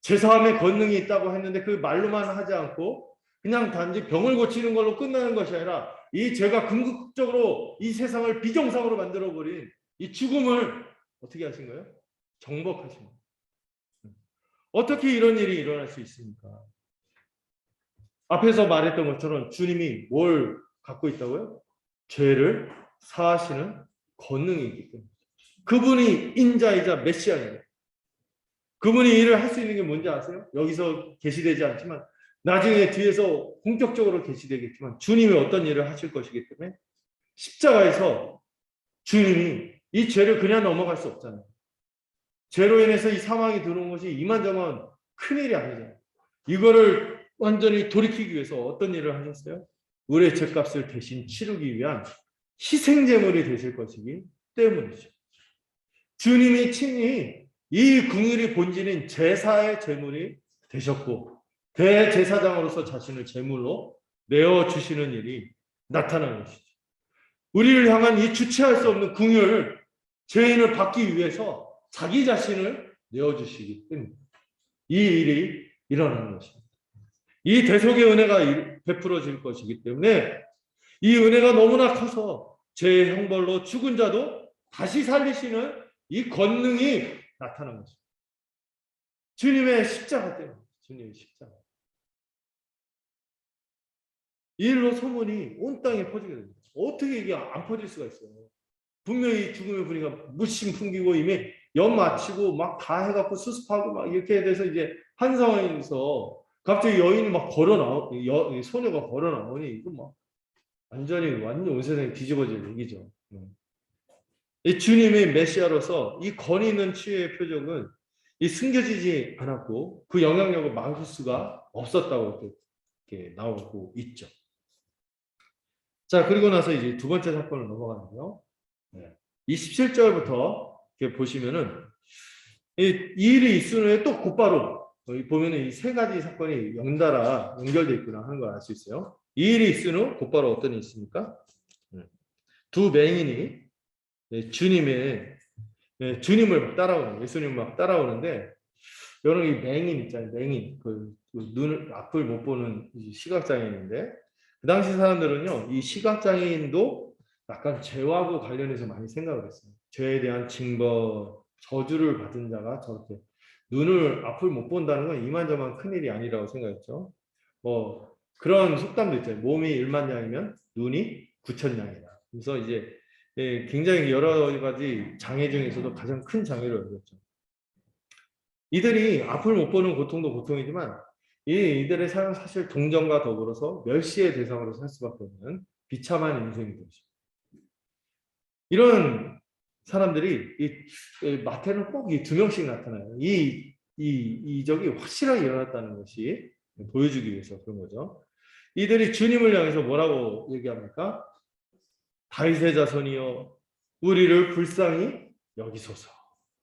제사함의 권능이 있다고 했는데 그 말로만 하지 않고 그냥 단지 병을 고치는 걸로 끝나는 것이 아니라 이 죄가 궁극적으로 이 세상을 비정상으로 만들어버린 이 죽음을 어떻게 하신 거예요? 정복하신 거예요. 어떻게 이런 일이 일어날 수 있습니까? 앞에서 말했던 것처럼 주님이 뭘 갖고 있다고요? 죄를 사하시는 권능이 있기 때문에. 그분이 인자이자 메시아입니다. 그분이 일을 할 수 있는 게 뭔지 아세요? 여기서 계시되지 않지만 나중에 뒤에서 본격적으로 계시되겠지만 주님이 어떤 일을 하실 것이기 때문에 십자가에서 주님이 이 죄를 그냥 넘어갈 수 없잖아요. 죄로 인해서 이 사망이 들어온 것이 이만저만 큰일이 아니잖아요. 이거를 완전히 돌이키기 위해서 어떤 일을 하셨어요? 우리의 죄값을 대신 치르기 위한 희생제물이 되실 것이기 때문이죠. 주님이 친히 이 긍휼의 본질인 제사의 제물이 되셨고 대제사장으로서 자신을 제물로 내어주시는 일이 나타나는 것이죠. 우리를 향한 이 주체할 수 없는 긍휼을 죄인을 받기 위해서 자기 자신을 내어주시기 때문에 이 일이 일어나는 것입니다. 이 대속의 은혜가 베풀어질 것이기 때문에 이 은혜가 너무나 커서 죄의 형벌로 죽은 자도 다시 살리시는 이 권능이 나타난 것입니다. 주님의 십자가 때문에. 주님의 십자가. 이 일로 소문이 온 땅에 퍼지게 됩니다. 어떻게 이게 안 퍼질 수가 있어요? 분명히 죽음의 분위기가 무심 풍기고 이미 연 마치고 막 다 해갖고 수습하고 막 이렇게 돼서 이제 한 상황에서 갑자기 여인이 막 소녀가 걸어 나오니 이거 막 완전 온 세상이 뒤집어질 얘기죠. 이 주님의 메시아로서 이 권위 있는 치유의 표적은 이 숨겨지지 않았고 그 영향력을 막을 수가 없었다고 이렇게 나오고 있죠. 자, 그리고 나서 이제 두 번째 사건을 넘어가는데요. 27절부터 이렇게 보시면은 이 일이 있은 후에 또 곧바로 보면은 이 세 가지 사건이 연달아 연결되어 있구나 하는 걸 알 수 있어요. 이 일이 있은 후 곧바로 어떤 일이 있습니까? 두 맹인이 주님을 막 따라오는, 예수님을 막 따라오는데, 여러분 이 맹인 있잖아요. 맹인. 그 눈을 앞을 못 보는 시각장애인인데, 그 당시 사람들은요, 이 시각장애인도 약간 죄하고 관련해서 많이 생각을 했어요. 죄에 대한 징벌, 저주를 받은 자가 저렇게 눈을 앞을 못 본다는 건 이만저만 큰일이 아니라고 생각했죠. 그런 속담도 있잖아요. 몸이 1만 양이면 눈이 9천 양이다. 그래서 이제 굉장히 여러 가지 장애 중에서도 가장 큰 장애를 얻었죠. 이들이 앞을 못 보는 고통도 고통이지만 이들의 삶은 사실 동정과 더불어서 멸시의 대상으로 살 수밖에 없는 비참한 인생이 되죠. 이런 사람들이 이 마태는 꼭 이 두 명씩 나타나요. 이 이적이 확실하게 일어났다는 것이 보여주기 위해서 그런 거죠. 이들이 주님을 향해서 뭐라고 얘기합니까? 다윗의 자손이여 우리를 불쌍히 여기소서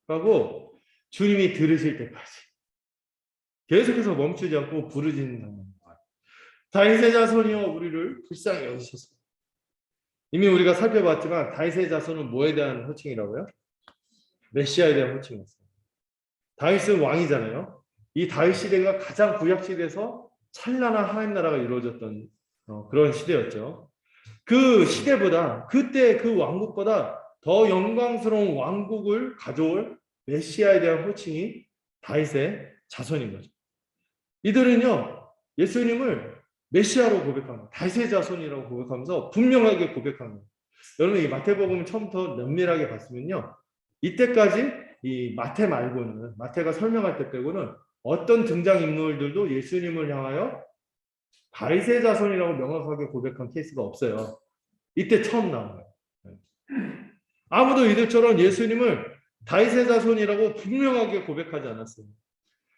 하고 주님이 들으실 때까지 계속해서 멈추지 않고 부르짖는 거예요. 다윗의 자손이여 우리를 불쌍히 여기소서. 이미 우리가 살펴봤지만 다윗의 자손은 뭐에 대한 호칭이라고요? 메시아에 대한 호칭이었어요. 다윗은 왕이잖아요. 이 다윗 시대가 가장 구약 시대에서 찬란한 하나님 나라가 이루어졌던 그런 시대였죠. 그 시대보다 그때 그 왕국보다 더 영광스러운 왕국을 가져올 메시아에 대한 호칭이 다윗의 자손인 거죠. 이들은요 예수님을 메시아로 고백합니다. 다윗의 자손이라고 고백하면서 분명하게 고백합니다. 여러분 이 마태복음 처음부터 면밀하게 봤으면요 이때까지 이 마태 말고는 마태가 설명할 때 빼고는 어떤 등장인물들도 예수님을 향하여 다윗의 자손이라고 명확하게 고백한 케이스가 없어요. 이때 처음 나온 거예요. 아무도 이들처럼 예수님을 다윗의 자손이라고 분명하게 고백하지 않았어요.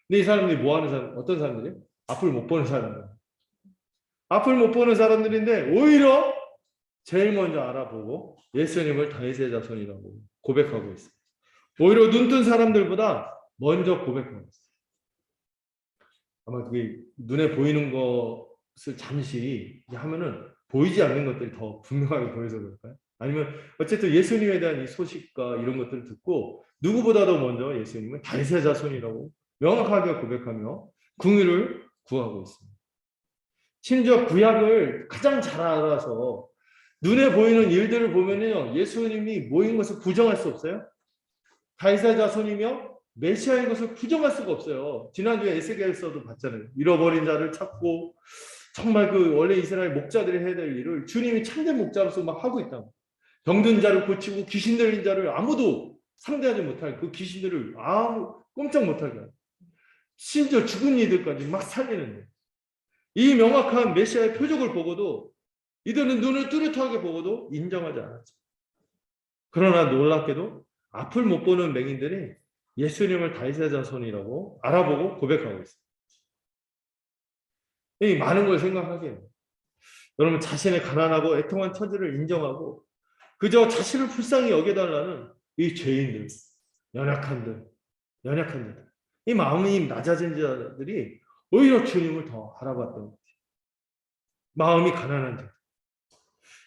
근데 이 사람들이 뭐 하는 사람, 어떤 사람들이에요? 앞을 못 보는 사람들. 앞을 못 보는 사람들인데 오히려 제일 먼저 알아보고 예수님을 다윗의 자손이라고 고백하고 있어요. 오히려 눈뜬 사람들보다 먼저 고백하고 있어요. 아마 그게 눈에 보이는 것을 잠시 하면은 보이지 않는 것들이 더 분명하게 보여서 그럴까요? 아니면 어쨌든 예수님에 대한 이 소식과 이런 것들을 듣고 누구보다도 먼저 예수님은 다윗의 자손이라고 명확하게 고백하며 긍휼을 구하고 있습니다. 심지어 구약을 가장 잘 알아서 눈에 보이는 일들을 보면요 예수님이 뭐인 것을 부정할 수 없어요. 다윗의 자손이며 메시아인 것을 부정할 수가 없어요. 지난주에 에스겔서도 봤잖아요. 잃어버린 자를 찾고 정말 그 원래 이스라엘 목자들이 해야 될 일을 주님이 참된 목자로서 막 하고 있다고. 병든 자를 고치고 귀신 들린 자를 아무도 상대하지 못할 그 귀신들을 아무 꼼짝 못하게 하고 심지어 죽은 이들까지 막 살리는데 이 명확한 메시아의 표적을 보고도 이들은 눈을 뚜렷하게 보고도 인정하지 않았죠. 그러나 놀랍게도 앞을 못 보는 맹인들이 예수님을 다윗의 자손이라고 알아보고 고백하고 있어요. 이 많은 걸 생각하게 해요. 여러분 자신의 가난하고 애통한 처지를 인정하고 그저 자신을 불쌍히 여겨달라는 이 죄인들, 연약한 자들, 이 마음이 낮아진 자들이 오히려 주님을 더 알아봤던 것 같아요. 마음이 가난한 자,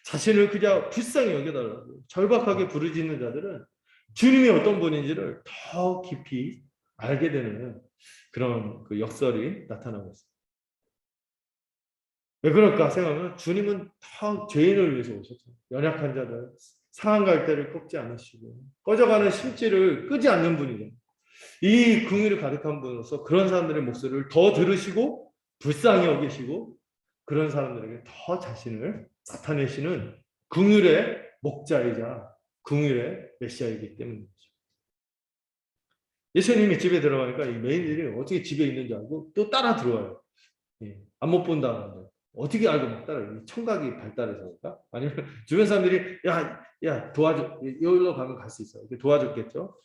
자신을 그저 불쌍히 여겨달라고 절박하게 부르짖는 자들은 주님이 어떤 분인지를 더 깊이 알게 되는 그런 그 역설이 나타나고 있습니다. 왜 그럴까 생각하면 주님은 더 죄인을 위해서 오셨죠. 연약한 자들, 상한 갈대를 꺾지 않으시고 꺼져가는 심지를 끄지 않는 분이죠. 이 긍휼이 가득한 분으로서 그런 사람들의 목소리를 더 들으시고 불쌍히 여기시고 그런 사람들에게 더 자신을 나타내시는 긍휼의 목자이자 긍휼의 메시아이기 때문이죠. 예수님이 집에 들어가니까 이 메인들이 어떻게 집에 있는 줄 알고 또 따라 들어와요. 예, 안 못 본다는데 어떻게 알고 막 따라요? 청각이 발달해서일까? 아니면 주변 사람들이 야 도와줘, 여기로 가면 갈 수 있어, 이렇게 도와줬겠죠.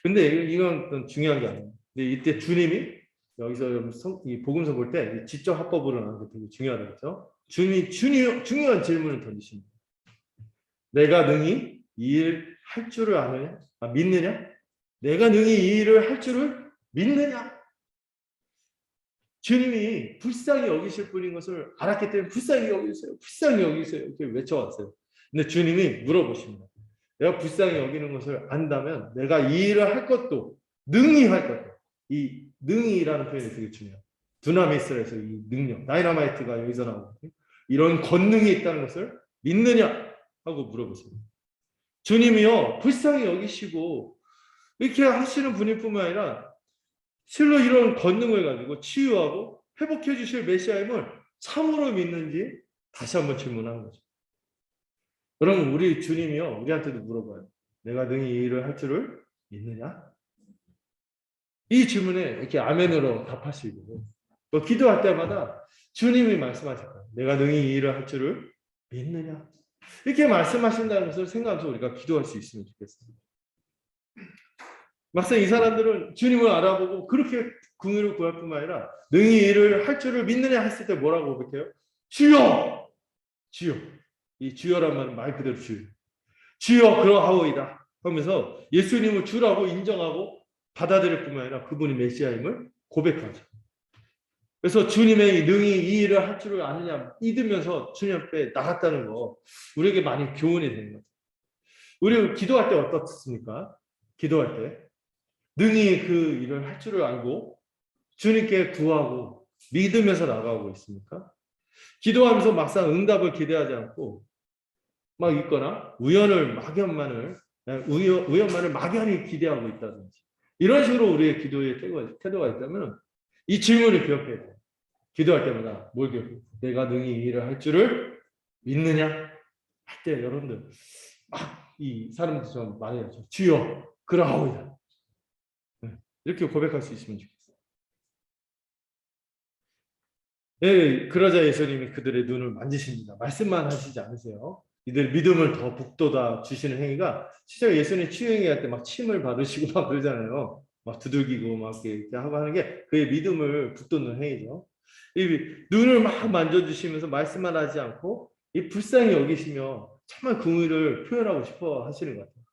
근데 이건 좀 중요한 게 아니에요. 근데 이때 주님이 여기서 이 복음서 볼 때 지적 합법으로 나오는 게 되게 중요하다겠죠. 주님이 중요한 질문을 던지십니다. 내가 능히 이 일 할 줄을 아느냐? 믿느냐? 내가 능히 이 일을 할 줄을 믿느냐? 주님이 불쌍히 여기실 분인 것을 알았기 때문에 불쌍히 여기세요, 불쌍히 여기세요 이렇게 외쳐왔어요. 근데 주님이 물어보십니다. 내가 불쌍히 여기는 것을 안다면 내가 이 일을 할 것도 능히 할 것도, 이 능히라는 표현이 되게 중요해요. 두나미스에서 이 능력, 다이너마이트가 여기서 나오거든요. 이런 권능이 있다는 것을 믿느냐 하고 물어보십니다. 주님이요 불쌍히 여기시고 이렇게 하시는 분일 뿐만 아니라 실로 이런 권능을 가지고 치유하고 회복해 주실 메시아임을 참으로 믿는지 다시 한번 질문하는 거죠. 그럼 우리 주님이요 우리한테도 물어봐요. 내가 능히 이 일을 할 줄을 믿느냐? 이 질문에 이렇게 아멘으로 답하시고 또 기도할 때마다 주님이 말씀하실 거예요. 내가 능히 이 일을 할 줄을 믿느냐? 이렇게 말씀하신다는 것을 생각하면서 우리가 기도할 수 있으면 좋겠습니다. 막상 이 사람들은 주님을 알아보고 그렇게 긍휼을 구할 뿐만 아니라 능히 일을 할 줄을 믿느냐 했을 때 뭐라고 고백해요? 주여! 주여! 이 주여란 말은 말 그대로 주여. 주여 그러하오이다 하면서 예수님을 주라고 인정하고 받아들일 뿐만 아니라 그분이 메시아임을 고백하죠. 그래서 주님의 능히 이 일을 할 줄을 아느냐 믿으면서 주님 앞에 나갔다는 거 우리에게 많이 교훈이 되는 거죠. 우리 기도할 때 어떻습니까? 기도할 때 능히 그 일을 할 줄을 알고 주님께 구하고 믿으면서 나가고 있습니까? 기도하면서 막상 응답을 기대하지 않고 막 있거나 우연만을 막연히 기대하고 있다든지 이런 식으로 우리의 기도의 태도가 있다면 이 질문을 기억해야 돼요. 기도할 때마다 뭘 기억해요? 내가 능히 이 일을 할 줄을 믿느냐? 할 때 여러분들 이 사람들 좀 많이 하죠. 주여 그러하오이다. 이렇게 고백할 수 있으면 좋겠어요. 네, 그러자 예수님이 그들의 눈을 만지십니다. 말씀만 하시지 않으세요. 이들 믿음을 더 북돋아 주시는 행위가 실제로 예수님 치유행위 할 때 막 침을 바르시고 막 그러잖아요. 막 두들기고 막 이렇게 하고 하는 게 그의 믿음을 북돋는 행위죠. 이 눈을 막 만져주시면서 말씀만 하지 않고 이 불쌍히 여기시며 정말 긍휼을 표현하고 싶어 하시는 것 같아요.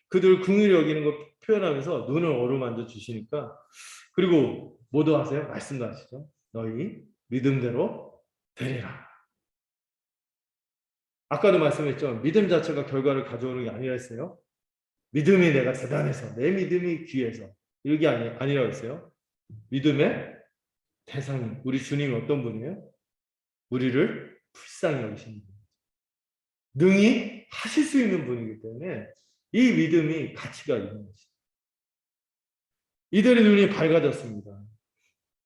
그들 긍휼히 여기는 걸 표현하면서 눈을 어루만져 주시니까 그리고 뭐도 하세요? 말씀도 하시죠. 너희 믿음대로 되리라. 아까도 말씀했죠. 믿음 자체가 결과를 가져오는 게 아니라 했어요. 믿음이 내가 대단해서 내 믿음이 귀해서 이게 아니라고 했어요. 믿음의 대상이 우리 주님이 어떤 분이에요? 우리를 불쌍히 여기시는 분. 능히 하실 수 있는 분이기 때문에 이 믿음이 가치가 있는 것이죠. 이들의 눈이 밝아졌습니다.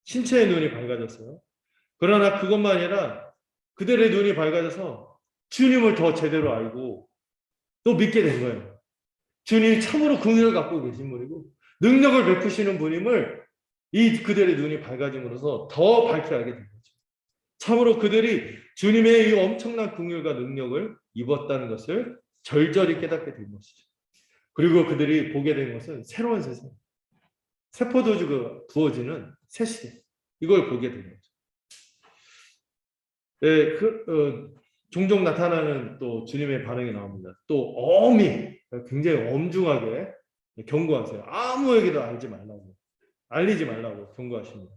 신체의 눈이 밝아졌어요. 그러나 그것만 아니라 그들의 눈이 밝아져서 주님을 더 제대로 알고 또 믿게 된 거예요. 주님이 참으로 긍휼을 갖고 계신 분이고 능력을 베푸시는 분임을 이 그들의 눈이 밝아짐으로써 더 밝게 알게 된 거죠. 참으로 그들이 주님의 이 엄청난 긍휼과 능력을 입었다는 것을 절절히 깨닫게 된 것이죠. 그리고 그들이 보게 된 것은 새로운 세상, 세포도주가 부어지는 새 시대, 이걸 보게 된 거죠. 네, 종종 나타나는 또 주님의 반응이 나옵니다. 또 엄히 굉장히 엄중하게 경고하세요. 아무에게도 알리지 말라고 경고하십니다.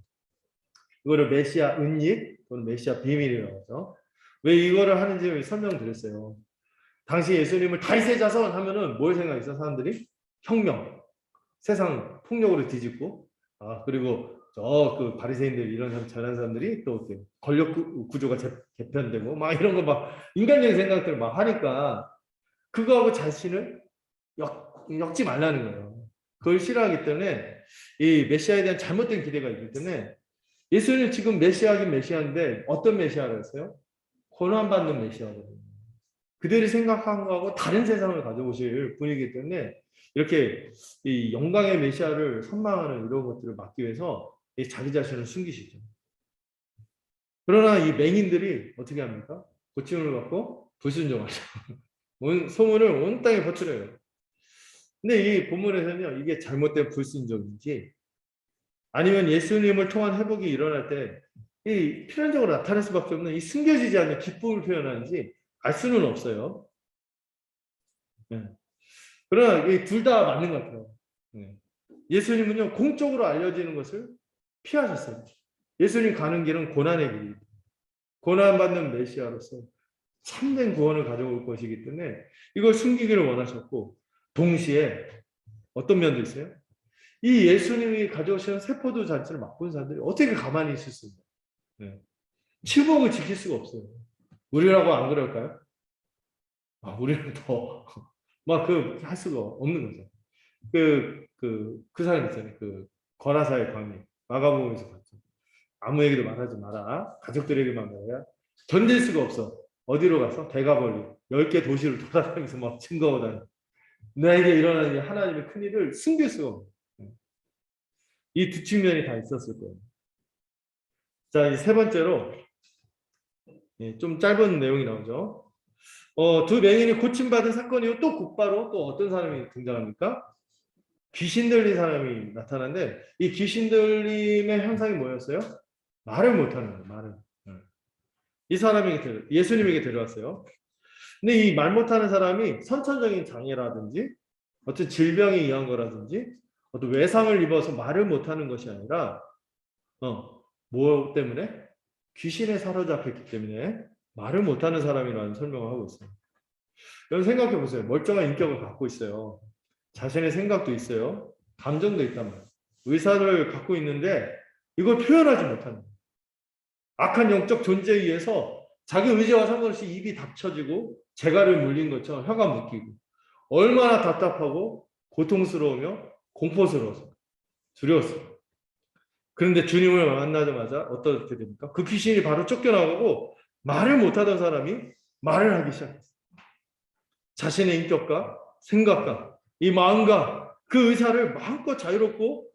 이거를 메시아 은닉 또는 메시아 비밀이라고 하죠. 왜 이거를 하는지 설명드렸어요. 당시 예수님을 다윗의 자손 하면은 뭘 생각했어 사람들이? 혁명, 세상 폭력으로 뒤집고, 그리고 그 바리새인들 이런 사람 잘하는 사람들이 또 권력 구조가 개편되고 막 이런 거 막 인간적인 생각들을 막 하니까 그거하고 자신을 엮지 말라는 거예요. 그걸 싫어하기 때문에 이 메시아에 대한 잘못된 기대가 있기 때문에 예수님은 지금 메시아긴 메시아인데 어떤 메시아였어요? 고난받는 메시아거든요. 그들이 생각한 거하고 다른 세상을 가져오실 분이기 때문에 이렇게 이 영광의 메시아를 선망하는 이런 것들을 막기 위해서 자기 자신을 숨기시죠. 그러나 이 맹인들이 어떻게 합니까? 고침을 받고 불순종하죠. 소문을 온 땅에 퍼뜨려요. 근데 이 본문에서는요, 이게 잘못된 불순종인지 아니면 예수님을 통한 회복이 일어날 때 이 필연적으로 나타날 수밖에 없는 이 숨겨지지 않는 기쁨을 표현하는지 알 수는 없어요. 네. 그러나 둘 다 맞는 것 같아요. 네. 예수님은요, 공적으로 알려지는 것을 피하셨어요. 예수님 가는 길은 고난의 길이에요. 고난받는 메시아로서 참된 구원을 가져올 것이기 때문에 이걸 숨기기를 원하셨고, 동시에 어떤 면도 있어요? 이 예수님이 가져오시는 세포도 잔치를 맛본 사람들이 어떻게 가만히 있을 수 있나요? 네. 칠복을 지킬 수가 없어요. 우리라고 안 그럴까요? 우리는 더 막 할 수가 없는 거죠. 그 사람 있잖아요. 그 거라사의 광야 마가복음에서 봤죠. 아무에게도 말하지 마라. 가족들에게만 말해야. 견딜 수가 없어. 어디로 가서 대가벌리 10개 도시를 돌아다니면서 막 증거하다니. 나에게 일어나는 하나님의 큰 일을 숨길 수가 없어요. 이 두 측면이 다 있었을 거예요. 자, 이 세 번째로 좀 짧은 내용이 나오죠. 두 맹인이 고침받은 사건 이후 또 곧바로 또 어떤 사람이 등장합니까? 귀신 들린 사람이 나타나는데 이 귀신 들림의 현상이 뭐였어요? 말을 못하는 거예요. 말을. 이 사람에게 예수님에게 데려왔어요. 근데 이 말 못하는 사람이 선천적인 장애라든지 어떤 질병에 의한 거라든지 어떤 외상을 입어서 말을 못하는 것이 아니라 뭐 때문에? 귀신에 사로잡혔기 때문에 말을 못하는 사람이라는 설명을 하고 있어요. 여러분 생각해 보세요. 멀쩡한 인격을 갖고 있어요. 자신의 생각도 있어요. 감정도 있단 말이에요. 의사를 갖고 있는데 이걸 표현하지 못하는 거예요. 악한 영적 존재에 의해서 자기 의지와 상관없이 입이 닥쳐지고 재갈을 물린 것처럼 혀가 묶이고 얼마나 답답하고 고통스러우며 공포스러워서 두려웠어요. 그런데 주님을 만나자마자 어떻게 됩니까? 그 귀신이 바로 쫓겨나가고 말을 못하던 사람이 말을 하기 시작했어요. 자신의 인격과 생각과 이 마음과 그 의사를 마음껏 자유롭고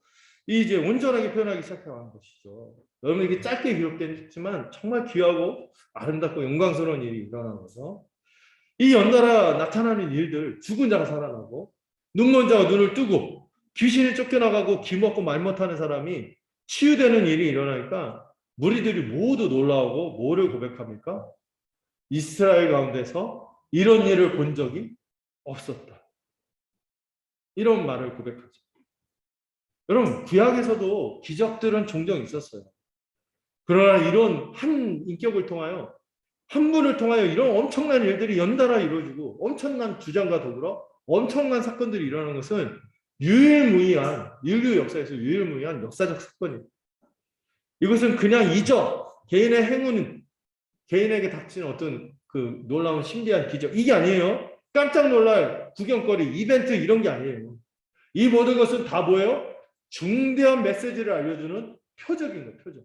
이제 온전하게 표현하기 시작한 것이죠. 여러분 이게 짧게 기록되지만 정말 귀하고 아름답고 영광스러운 일이 일어나는 거죠. 이 연달아 나타나는 일들, 죽은 자가 살아나고 눈먼 자가 눈을 뜨고 귀신이 쫓겨나가고 기먹고 말 못하는 사람이 치유되는 일이 일어나니까 무리들이 모두 놀라우고 뭐를 고백합니까? 이스라엘 가운데서 이런 일을 본 적이 없었다. 이런 말을 고백하죠. 여러분 구약에서도 기적들은 종종 있었어요. 그러나 이런 한 인격을 통하여 한 분을 통하여 이런 엄청난 일들이 연달아 이루어지고 엄청난 주장과 더불어 엄청난 사건들이 일어나는 것은 유일무이한 인류 역사에서 유일무이한 역사적 사건입니다. 이것은 그냥 이적 개인의 행운 개인에게 닥치는 어떤 그 놀라운 신비한 기적 이게 아니에요. 깜짝 놀랄 구경거리 이벤트 이런 게 아니에요. 이 모든 것은 다 뭐예요? 중대한 메시지를 알려주는 표적인 거예요. 표적.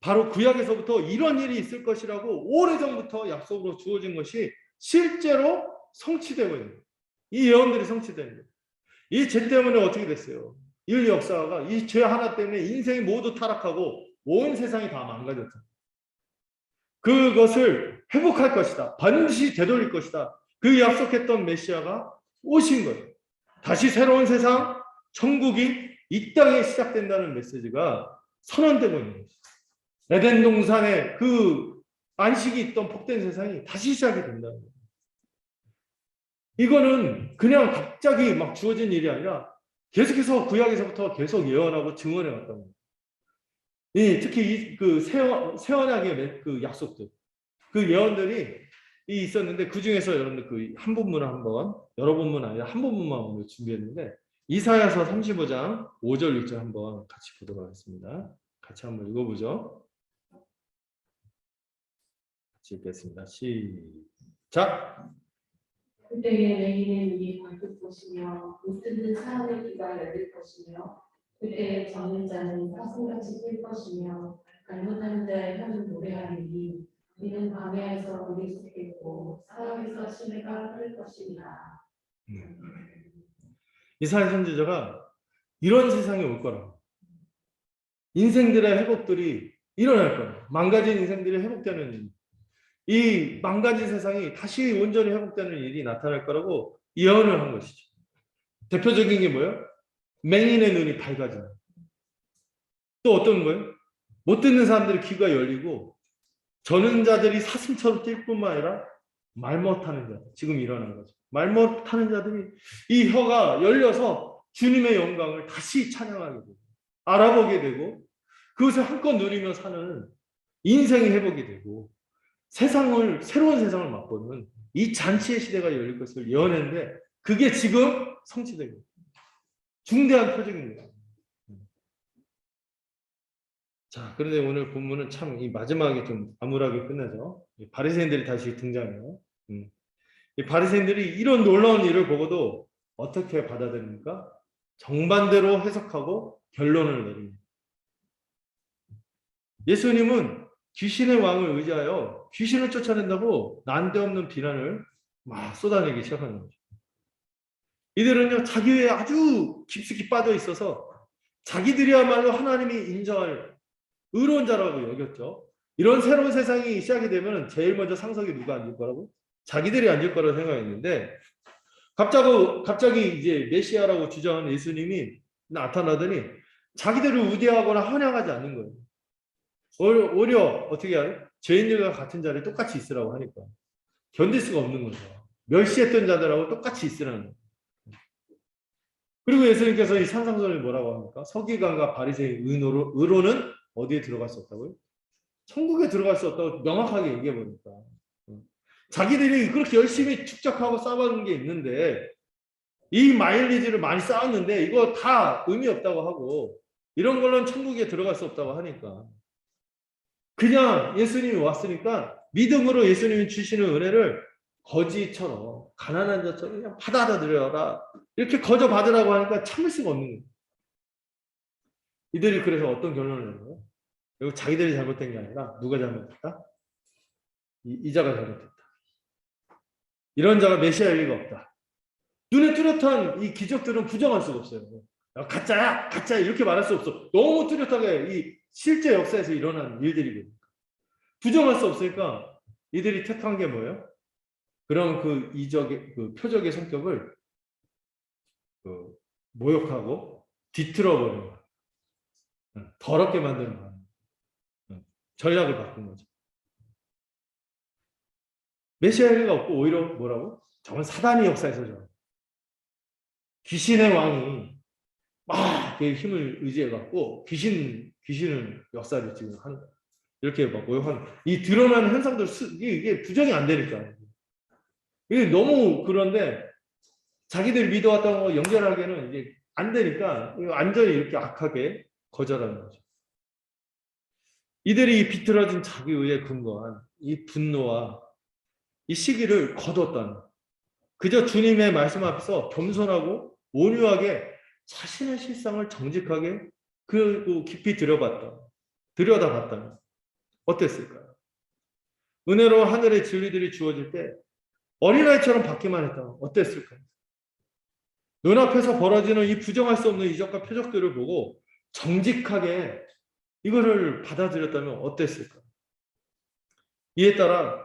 바로 구약에서부터 이런 일이 있을 것이라고 오래전부터 약속으로 주어진 것이 실제로 성취되고 있는 거예요. 이 예언들이 성취되는 거예요. 이 죄 때문에 어떻게 됐어요? 인류 역사가 이 죄 하나 때문에 인생이 모두 타락하고 온 세상이 다 망가졌죠. 그것을 회복할 것이다. 반드시 되돌릴 것이다. 그 약속했던 메시아가 오신 거예요. 다시 새로운 세상, 천국이 이 땅에 시작된다는 메시지가 선언되고 있는 거죠. 에덴 동산에 그 안식이 있던 복된 세상이 다시 시작이 된다는 거예요. 이거는 그냥 갑자기 막 주어진 일이 아니라 계속해서 구약에서부터 계속 예언하고 증언해 왔다는 거예요. 특히 그 세언약의 그 약속들, 그 예언들이 있었는데 그 중에서 여러분들 그 한 본문을 한번 여러 본문 아니라 한 본문만 오늘 준비했는데 이사야서 35장 5절 6절 한번 같이 보도록 하겠습니다. 같이 한번 읽어보죠. 같이 읽겠습니다. 시작. 그때에 레인의 눈이 밝을 것이며 물든 사람의 귀가 열릴 것이며 그때에 정는 자는 사슴같이 뛸 것이며 잘못하는 자의 혀는 노래하리니 이는 광야에서 물이 솟겠고 사막에서 시내가 흐를 것이니라. 이사야 선지자가 이런 세상이 올 거라고, 인생들의 회복들이 일어날 거라고, 망가진 인생들이 회복되는 일, 이 망가진 세상이 다시 온전히 회복되는 일이 나타날 거라고 예언을 한 것이죠. 대표적인 게 뭐예요? 맹인의 눈이 밝아지는. 또 어떤 거예요? 못 듣는 사람들의 귀가 열리고 저는 자들이 사슴처럼 뛸 뿐만 아니라 말 못하는 자, 지금 일어난 거죠. 말 못하는 자들이 이 혀가 열려서 주님의 영광을 다시 찬양하게 되고 알아보게 되고 그것을 한껏 누리며 사는 인생이 회복이 되고 세상을, 새로운 세상을 맛보는 이 잔치의 시대가 열릴 것을 예언했는데 그게 지금 성취되고 중대한 표적입니다. 자, 그런데 오늘 본문은 참 이 마지막에 좀 암울하게 끝나죠. 바리새인들이 다시 등장해요. 이 바리새인들이 이런 놀라운 일을 보고도 어떻게 받아들입니까? 정반대로 해석하고 결론을 내립니다. 예수님은 귀신의 왕을 의지하여 귀신을 쫓아낸다고 난데없는 비난을 막 쏟아내기 시작하는 거죠. 이들은요, 자기에 아주 깊숙이 빠져 있어서 자기들이야말로 하나님이 인정할 의로운 자라고 여겼죠. 이런 새로운 세상이 시작이 되면 제일 먼저 상석에 누가 앉을 거라고? 자기들이 앉을 거라고 생각했는데 갑자기 이제 메시아라고 주장하는 예수님이 나타나더니 자기들을 우대하거나 환영하지 않는 거예요. 오히려 어떻게 해요? 죄인들과 같은 자리에 똑같이 있으라고 하니까 견딜 수가 없는 거죠. 멸시했던 자들하고 똑같이 있으라는 거예요. 그리고 예수님께서 이 산상선을 뭐라고 합니까? 서기관과 바리새인 의로는 어디에 들어갈 수 없다고요? 천국에 들어갈 수 없다고 명확하게 얘기해 보니까 자기들이 그렇게 열심히 축적하고 쌓아놓은 게 있는데 이 마일리지를 많이 쌓았는데 이거 다 의미 없다고 하고 이런 걸로는 천국에 들어갈 수 없다고 하니까 그냥 예수님이 왔으니까 믿음으로 예수님이 주시는 은혜를 거지처럼 가난한 자처럼 그냥 받아들여라 이렇게 거저 받으라고 하니까 참을 수가 없는 거예요. 이들이 그래서 어떤 결론을 내는 거예요? 결국 자기들이 잘못된 게 아니라 누가 잘못했다? 이 자가 잘못했다. 이런 자가 메시아일 리가 없다. 눈에 뚜렷한 이 기적들은 부정할 수가 없어요. 가짜야, 가짜야 이렇게 말할 수 없어. 너무 뚜렷하게 이 실제 역사에서 일어난 일들이거든요. 부정할 수 없으니까 이들이 택한 게 뭐예요? 그런 그 이적의 그 표적의 성격을 모욕하고 뒤틀어버리는 거예요. 더럽게 만드는 거예요. 전략을 바꾼 거죠. 메시아가 없고 오히려 뭐라고? 저건 사단의 역사에서죠. 귀신의 왕이 막 힘을 의지해갖고 귀신을 역사를 지금 하는 거예요. 이렇게 막 모욕하는 이 드러나는 현상들 이게 부정이 안 되니까 이게 너무 그런데 자기들 믿어왔던 거 연결하기에는 이제 안 되니까 완전히 이렇게 악하게 거절하는 거죠. 이들이 비틀어진 자기의에 근거한 이 분노와 이 시기를 거뒀다는 그저 주님의 말씀 앞에서 겸손하고 온유하게 자신의 실상을 정직하게 그 깊이 들여다봤다면 어땠을까요? 은혜로 하늘의 진리들이 주어질 때 어린아이처럼 받기만 했다면 어땠을까요? 눈앞에서 벌어지는 이 부정할 수 없는 이적과 표적들을 보고 정직하게 이거를 받아들였다면 어땠을까요? 이에 따라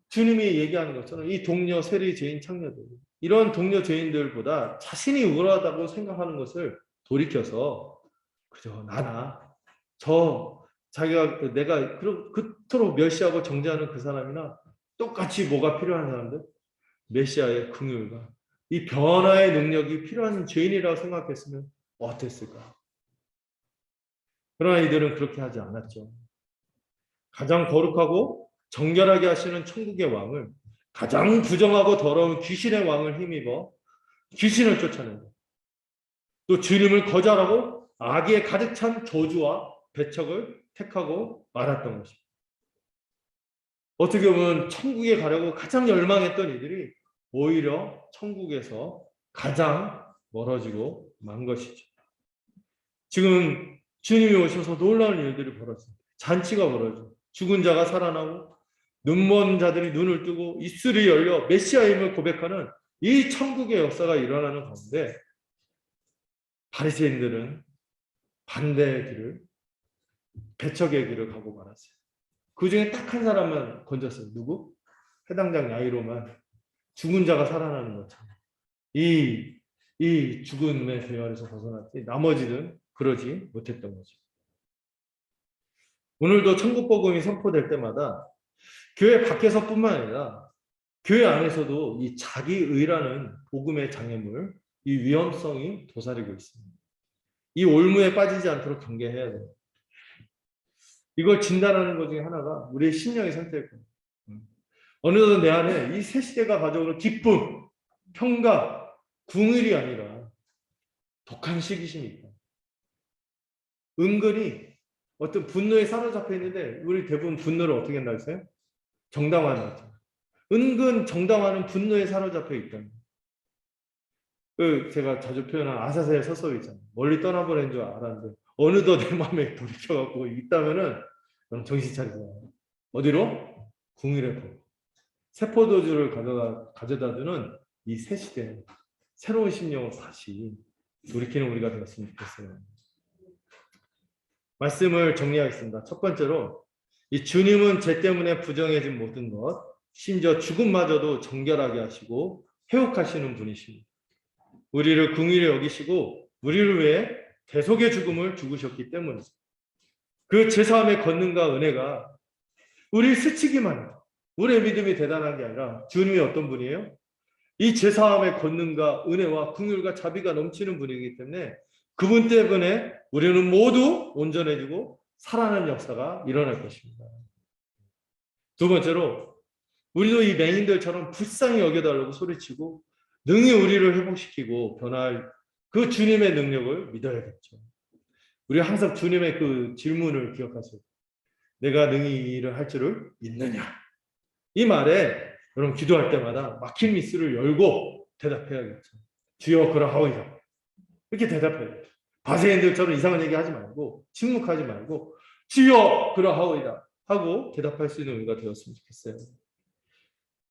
주님이 얘기하는 것처럼 이 동료 세리 죄인 창녀들 이런 동료 죄인들보다 자신이 우월하다고 생각하는 것을 돌이켜서 그저 나나 자기가 내가 그토록 멸시하고 정죄하는 그 사람이나 똑같이 뭐가 필요한 사람들 메시아의 긍휼과 이 변화의 능력이 필요한 죄인이라고 생각했으면 어땠을까? 그러나 이들은 그렇게 하지 않았죠. 가장 거룩하고 정결하게 하시는 천국의 왕을 가장 부정하고 더러운 귀신의 왕을 힘입어 귀신을 쫓아낸다. 또 주님을 거절하고 악에 가득 찬 저주와 배척을 택하고 말았던 것입니다. 어떻게 보면 천국에 가려고 가장 열망했던 이들이 오히려 천국에서 가장 멀어지고 만 것이죠. 지금 주님이 오셔서 놀라운 일들이 벌어집니다. 잔치가 벌어져. 죽은 자가 살아나고 눈먼 자들이 눈을 뜨고 입술이 열려 메시아임을 고백하는 이 천국의 역사가 일어나는 가운데 바리새인들은 반대의 길을, 배척의 길을 가고 말았어요. 그 중에 딱 한 사람만 건졌어요. 누구? 해당장 야이로만. 죽은 자가 살아나는 것처럼. 이 죽음의 대열에서 벗어났지 나머지는 그러지 못했던 거죠. 오늘도 천국 복음이 선포될 때마다 교회 밖에서뿐만 아니라 교회 안에서도 이 자기의라는 복음의 장애물, 이 위험성이 도사리고 있습니다. 이 올무에 빠지지 않도록 경계해야 돼요. 이걸 진단하는 것 중에 하나가 우리의 심령의 상태일 거예요. 어느덧 내 안에 이 새 시대가 가져오는 기쁨, 평강, 궁일이 아니라 독한 시기심이 있다. 은근히 어떤 분노에 사로잡혀 있는데 우리 대부분 분노를 어떻게 한다 했어요? 정당화하는 거죠. 은근 정당화는 분노에 사로잡혀 있다. 제가 자주 표현한 아사셀 서서히 있잖아요. 멀리 떠나보낸 줄 알았는데 어느덧 내 마음에 돌이켜갖고 있다면은 정신 차리세요. 어디로? 궁일의 법. 세포도주를 가져다 주는 이 새 시대, 새로운 심령을 다시 돌이키는 우리가 되었으면 좋겠어요. 말씀을 정리하겠습니다. 첫 번째로 이 주님은 죄 때문에 부정해진 모든 것, 심지어 죽음마저도 정결하게 하시고 회복하시는 분이십니다. 우리를 긍휼히 여기시고 우리를 위해 대속의 죽음을 죽으셨기 때문이죠. 그 죄사함의 권능과 은혜가 우리 스치기만 해요. 우리의 믿음이 대단한 게 아니라 주님이 어떤 분이에요? 이 죄사함의 권능과 은혜와 긍휼과 자비가 넘치는 분이기 때문에 그분 때문에 우리는 모두 온전해지고 살아나는 역사가 일어날 것입니다. 두 번째로 우리도 이 맹인들처럼 불쌍히 여겨달라고 소리치고 능히 우리를 회복시키고 변화할 그 주님의 능력을 믿어야겠죠. 우리 항상 주님의 그 질문을 기억하세요. 내가 능히 이 일을 할 줄을 믿느냐? 이 말에 여러분 기도할 때마다 막힌 미스를 열고 대답해야겠죠. 주여 그러하오이다. 이렇게 대답해요. 바세인들처럼 이상한 얘기 하지 말고 침묵하지 말고 주여 그러하오이다 하고 대답할 수 있는 우리가 되었으면 좋겠어요.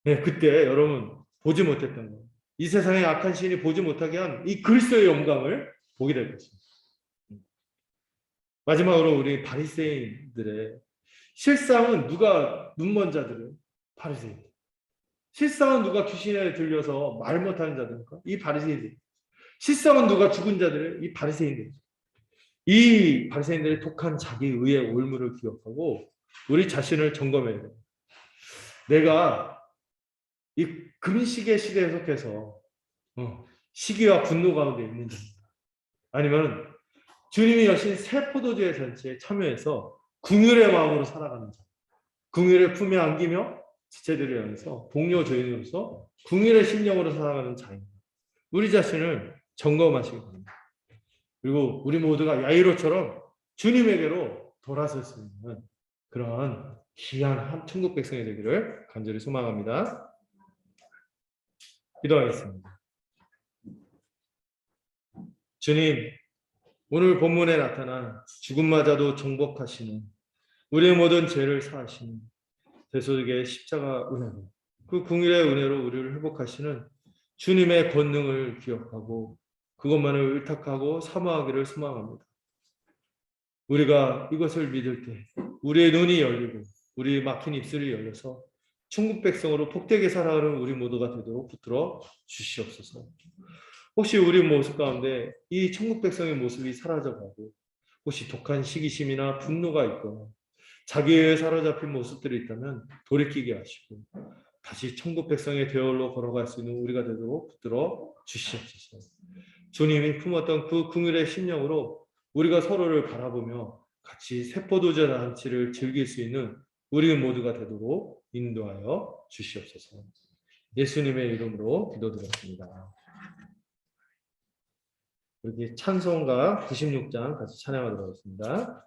네, 그때 여러분 보지 못했던 거. 이 세상의 악한 신이 보지 못하게 한 이 그리스도의 영광을 보게 될 것입니다. 마지막으로 우리 바리새인들의 실상은 누가 눈먼 자들은 바리새인들. 실상은 누가 귀신에 들려서 말 못하는 자들입니까? 이 바리새인들. 실상은 누가 죽은 자들은 이 바리새인들. 이 바리새인들의 독한 자기의의 올무를 기억하고 우리 자신을 점검해야 돼요. 내가 이 금시계 시대에 속해서 시기와 분노 가운데 있는 자입니다. 아니면 주님이 여신 새 포도주의 잔치에 참여해서 긍휼의 마음으로 살아가는 자. 긍휼의 품에 안기며 지체들을 향해서 동료 죄인으로서 긍휼의 심령으로 살아가는 자입니다. 우리 자신을 점검하시기 바랍니다. 그리고 우리 모두가 야이로처럼 주님에게로 돌아설 수 있는 그런 귀한 천국 백성이 되기를 간절히 소망합니다. 기도하겠습니다. 주님, 오늘 본문에 나타난 죽음마저도 정복하시는 우리의 모든 죄를 사하시는 대속의 십자가 은혜로 그 긍휼의 은혜로 우리를 회복하시는 주님의 권능을 기억하고 그것만을 의탁하고 사모하기를 소망합니다. 우리가 이것을 믿을 때 우리의 눈이 열리고 우리 막힌 입술이 열려서 천국 백성으로 복되게 살아가는 우리 모두가 되도록 붙들어 주시옵소서. 혹시 우리 모습 가운데 이 천국 백성의 모습이 사라져가고 혹시 독한 시기심이나 분노가 있거나 자기에 사로잡힌 모습들이 있다면 돌이키게 하시고 다시 천국 백성의 대열로 걸어갈 수 있는 우리가 되도록 붙들어 주시옵소서. 주님이 품었던 그 긍휼의 심령으로 우리가 서로를 바라보며 같이 세포도주 잔치를 즐길 수 있는 우리 모두가 되도록 인도하여 주시옵소서. 예수님의 이름으로 기도드렸습니다. 여기 찬송가 96장 같이 찬양하도록 하겠습니다.